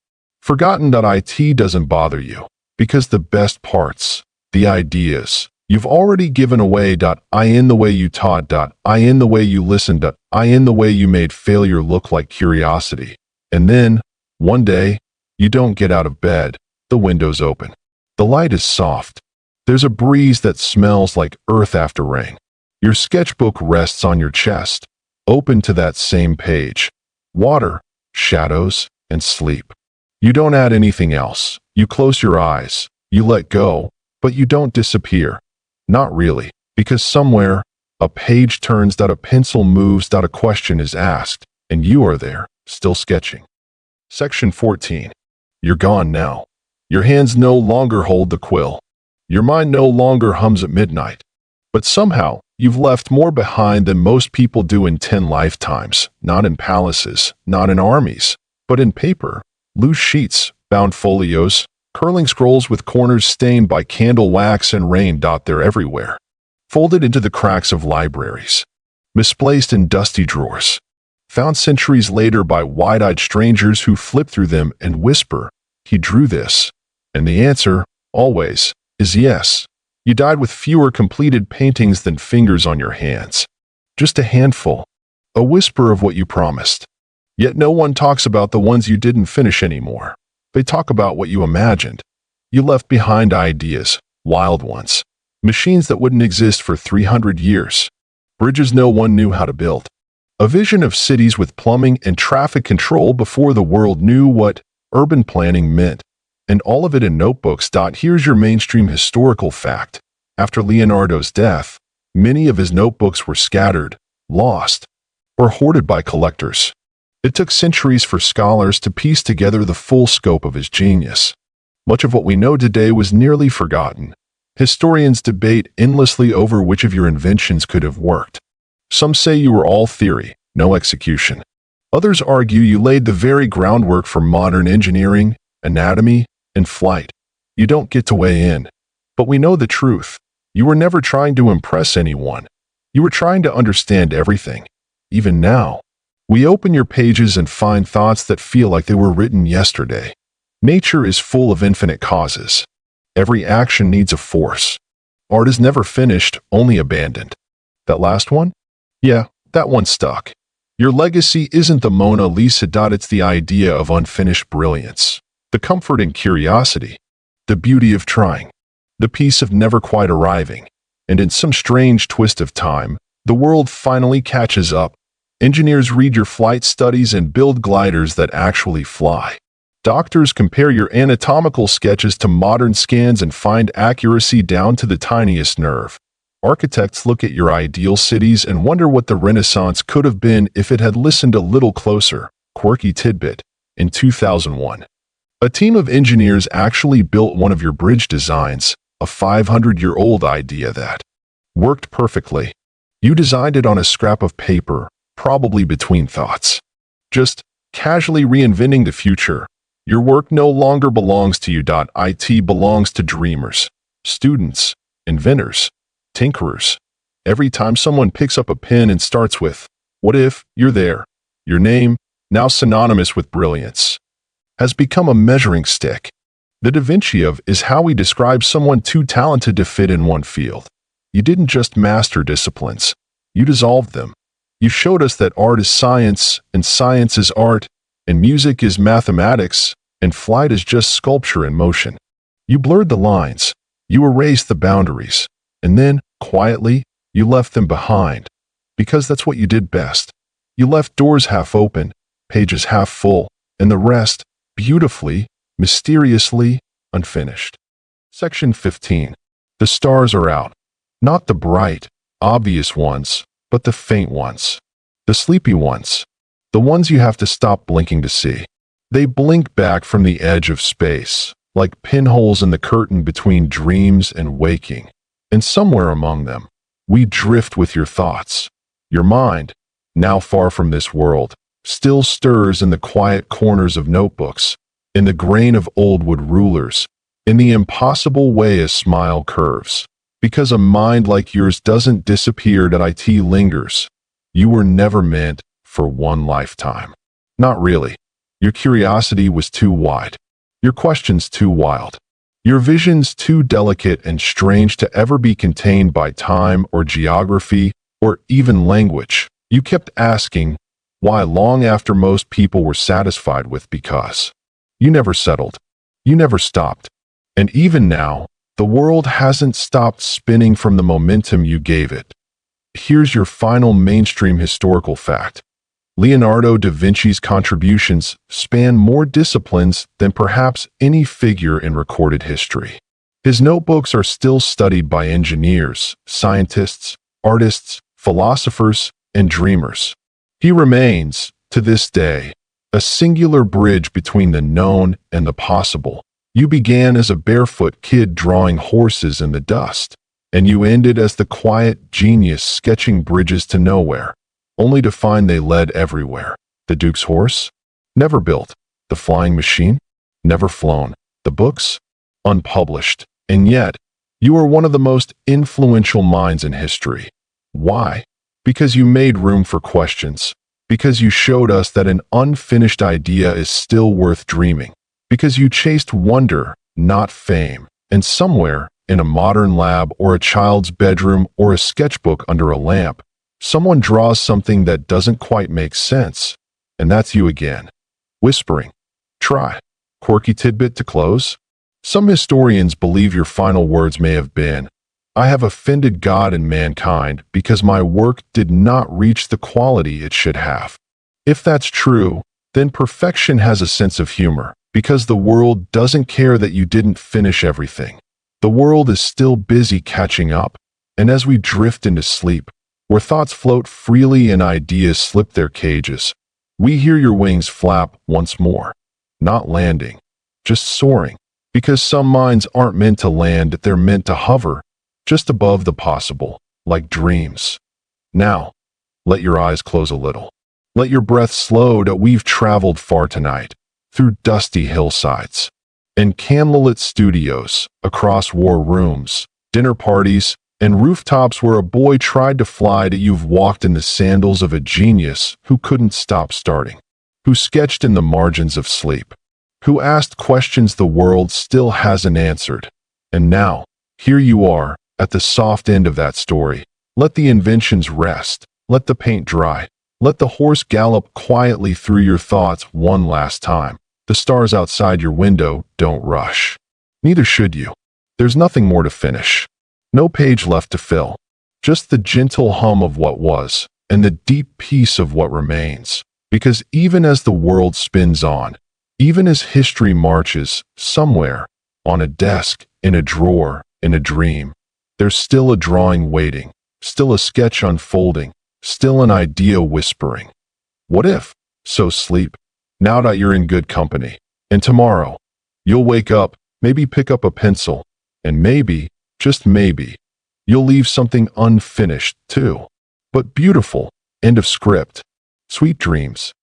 forgotten. It doesn't bother you, because the best parts, the ideas, you've already given away. In the way you taught. In the way you listened. In the way you made failure look like curiosity. And then, one day, you don't get out of bed. The window's open. The light is soft. There's a breeze that smells like earth after rain. Your sketchbook rests on your chest, open to that same page. Water, shadows, and sleep. You don't add anything else. You close your eyes. You let go, but you don't disappear. Not really, because somewhere, a page turns. A pencil moves. A question is asked, and you are there, still sketching. Section 14. You're gone now. Your hands no longer hold the quill. Your mind no longer hums at midnight. But somehow, you've left more behind than most people do in 10 lifetimes, not in palaces, not in armies, but in paper, loose sheets, bound folios, curling scrolls with corners stained by candle wax and rain. They're everywhere, folded into the cracks of libraries, misplaced in dusty drawers, found centuries later by wide-eyed strangers who flip through them and whisper, "He drew this." And the answer, always, is yes. You died with fewer completed paintings than fingers on your hands. Just a handful. A whisper of what you promised. Yet no one talks about the ones you didn't finish anymore. They talk about what you imagined. You left behind ideas, wild ones. Machines that wouldn't exist for 300 years. Bridges no one knew how to build. A vision of cities with plumbing and traffic control before the world knew what urban planning meant. And all of it in notebooks. Here's your mainstream historical fact. After Leonardo's death, many of his notebooks were scattered, lost, or hoarded by collectors. It took centuries for scholars to piece together the full scope of his genius. Much of what we know today was nearly forgotten. Historians debate endlessly over which of your inventions could have worked. Some say you were all theory, no execution. Others argue you laid the very groundwork for modern engineering, anatomy, and flight. You don't get to weigh in. But we know the truth. You were never trying to impress anyone. You were trying to understand everything. Even now, we open your pages and find thoughts that feel like they were written yesterday. Nature is full of infinite causes. Every action needs a force. Art is never finished, only abandoned. That last one? Yeah, that one stuck. Your legacy isn't the Mona Lisa. It's the idea of unfinished brilliance. The comfort in curiosity, the beauty of trying, the peace of never quite arriving, and in some strange twist of time, the world finally catches up. Engineers read your flight studies and build gliders that actually fly. Doctors compare your anatomical sketches to modern scans and find accuracy down to the tiniest nerve. Architects look at your ideal cities and wonder what the Renaissance could have been if it had listened a little closer. Quirky tidbit. In 2001. A team of engineers actually built one of your bridge designs, a 500-year-old idea that worked perfectly. You designed it on a scrap of paper, probably between thoughts. Just casually reinventing the future. Your work no longer belongs to you. It belongs to dreamers, students, inventors, tinkerers. Every time someone picks up a pen and starts with, "What if?" you're there. Your name, now synonymous with brilliance, has become a measuring stick. The Da Vinci of is how we describe someone too talented to fit in one field. You didn't just master disciplines. You dissolved them. You showed us that art is science, and science is art, and music is mathematics, and flight is just sculpture in motion. You blurred the lines. You erased the boundaries. And then, quietly, you left them behind. Because that's what you did best. You left doors half open, pages half full, and the rest, beautifully, mysteriously, unfinished. Section 15. The stars are out. Not the bright, obvious ones, but the faint ones. The sleepy ones. The ones you have to stop blinking to see. They blink back from the edge of space, like pinholes in the curtain between dreams and waking. And somewhere among them, we drift with your thoughts. Your mind, now far from this world, still stirs in the quiet corners of notebooks, in the grain of old wood rulers, in the impossible way a smile curves. Because a mind like yours doesn't disappear that it lingers. You were never meant for one lifetime. Not really. Your curiosity was too wide. Your questions too wild. Your visions too delicate and strange to ever be contained by time or geography or even language. You kept asking why long after most people were satisfied with because. You never settled. You never stopped. And even now, the world hasn't stopped spinning from the momentum you gave it. Here's your final mainstream historical fact. Leonardo da Vinci's contributions span more disciplines than perhaps any figure in recorded history. His notebooks are still studied by engineers, scientists, artists, philosophers, and dreamers. He remains, to this day, a singular bridge between the known and the possible. You began as a barefoot kid drawing horses in the dust, and you ended as the quiet genius sketching bridges to nowhere, only to find they led everywhere. The Duke's horse? Never built. The flying machine? Never flown. The books? Unpublished. And yet, you are one of the most influential minds in history. Why? Because you made room for questions. Because you showed us that an unfinished idea is still worth dreaming. Because you chased wonder, not fame. And somewhere, in a modern lab or a child's bedroom or a sketchbook under a lamp, someone draws something that doesn't quite make sense. And that's you again. Whispering. Try. Quirky tidbit to close. Some historians believe your final words may have been, I have offended God and mankind because my work did not reach the quality it should have. If that's true, then perfection has a sense of humor, because the world doesn't care that you didn't finish everything. The world is still busy catching up, and as we drift into sleep, where thoughts float freely and ideas slip their cages, we hear your wings flap once more, not landing, just soaring, because some minds aren't meant to land, they're meant to hover, just above the possible, like dreams. Now, let your eyes close a little. Let your breath slow that we've traveled far tonight, through dusty hillsides, and candlelit studios, across war rooms, dinner parties, and rooftops where a boy tried to fly that you've walked in the sandals of a genius who couldn't stop starting, who sketched in the margins of sleep, who asked questions the world still hasn't answered. And now, here you are, at the soft end of that story. Let the inventions rest. Let the paint dry. Let the horse gallop quietly through your thoughts one last time. The stars outside your window don't rush. Neither should you. There's nothing more to finish. No page left to fill. Just the gentle hum of what was, and the deep peace of what remains. Because even as the world spins on, even as history marches, somewhere, on a desk, in a drawer, in a dream, there's still a drawing waiting, still a sketch unfolding, still an idea whispering. What if? So sleep, now that you're in good company. And tomorrow, you'll wake up, maybe pick up a pencil, and maybe, just maybe, you'll leave something unfinished too. But beautiful. End of script. Sweet dreams.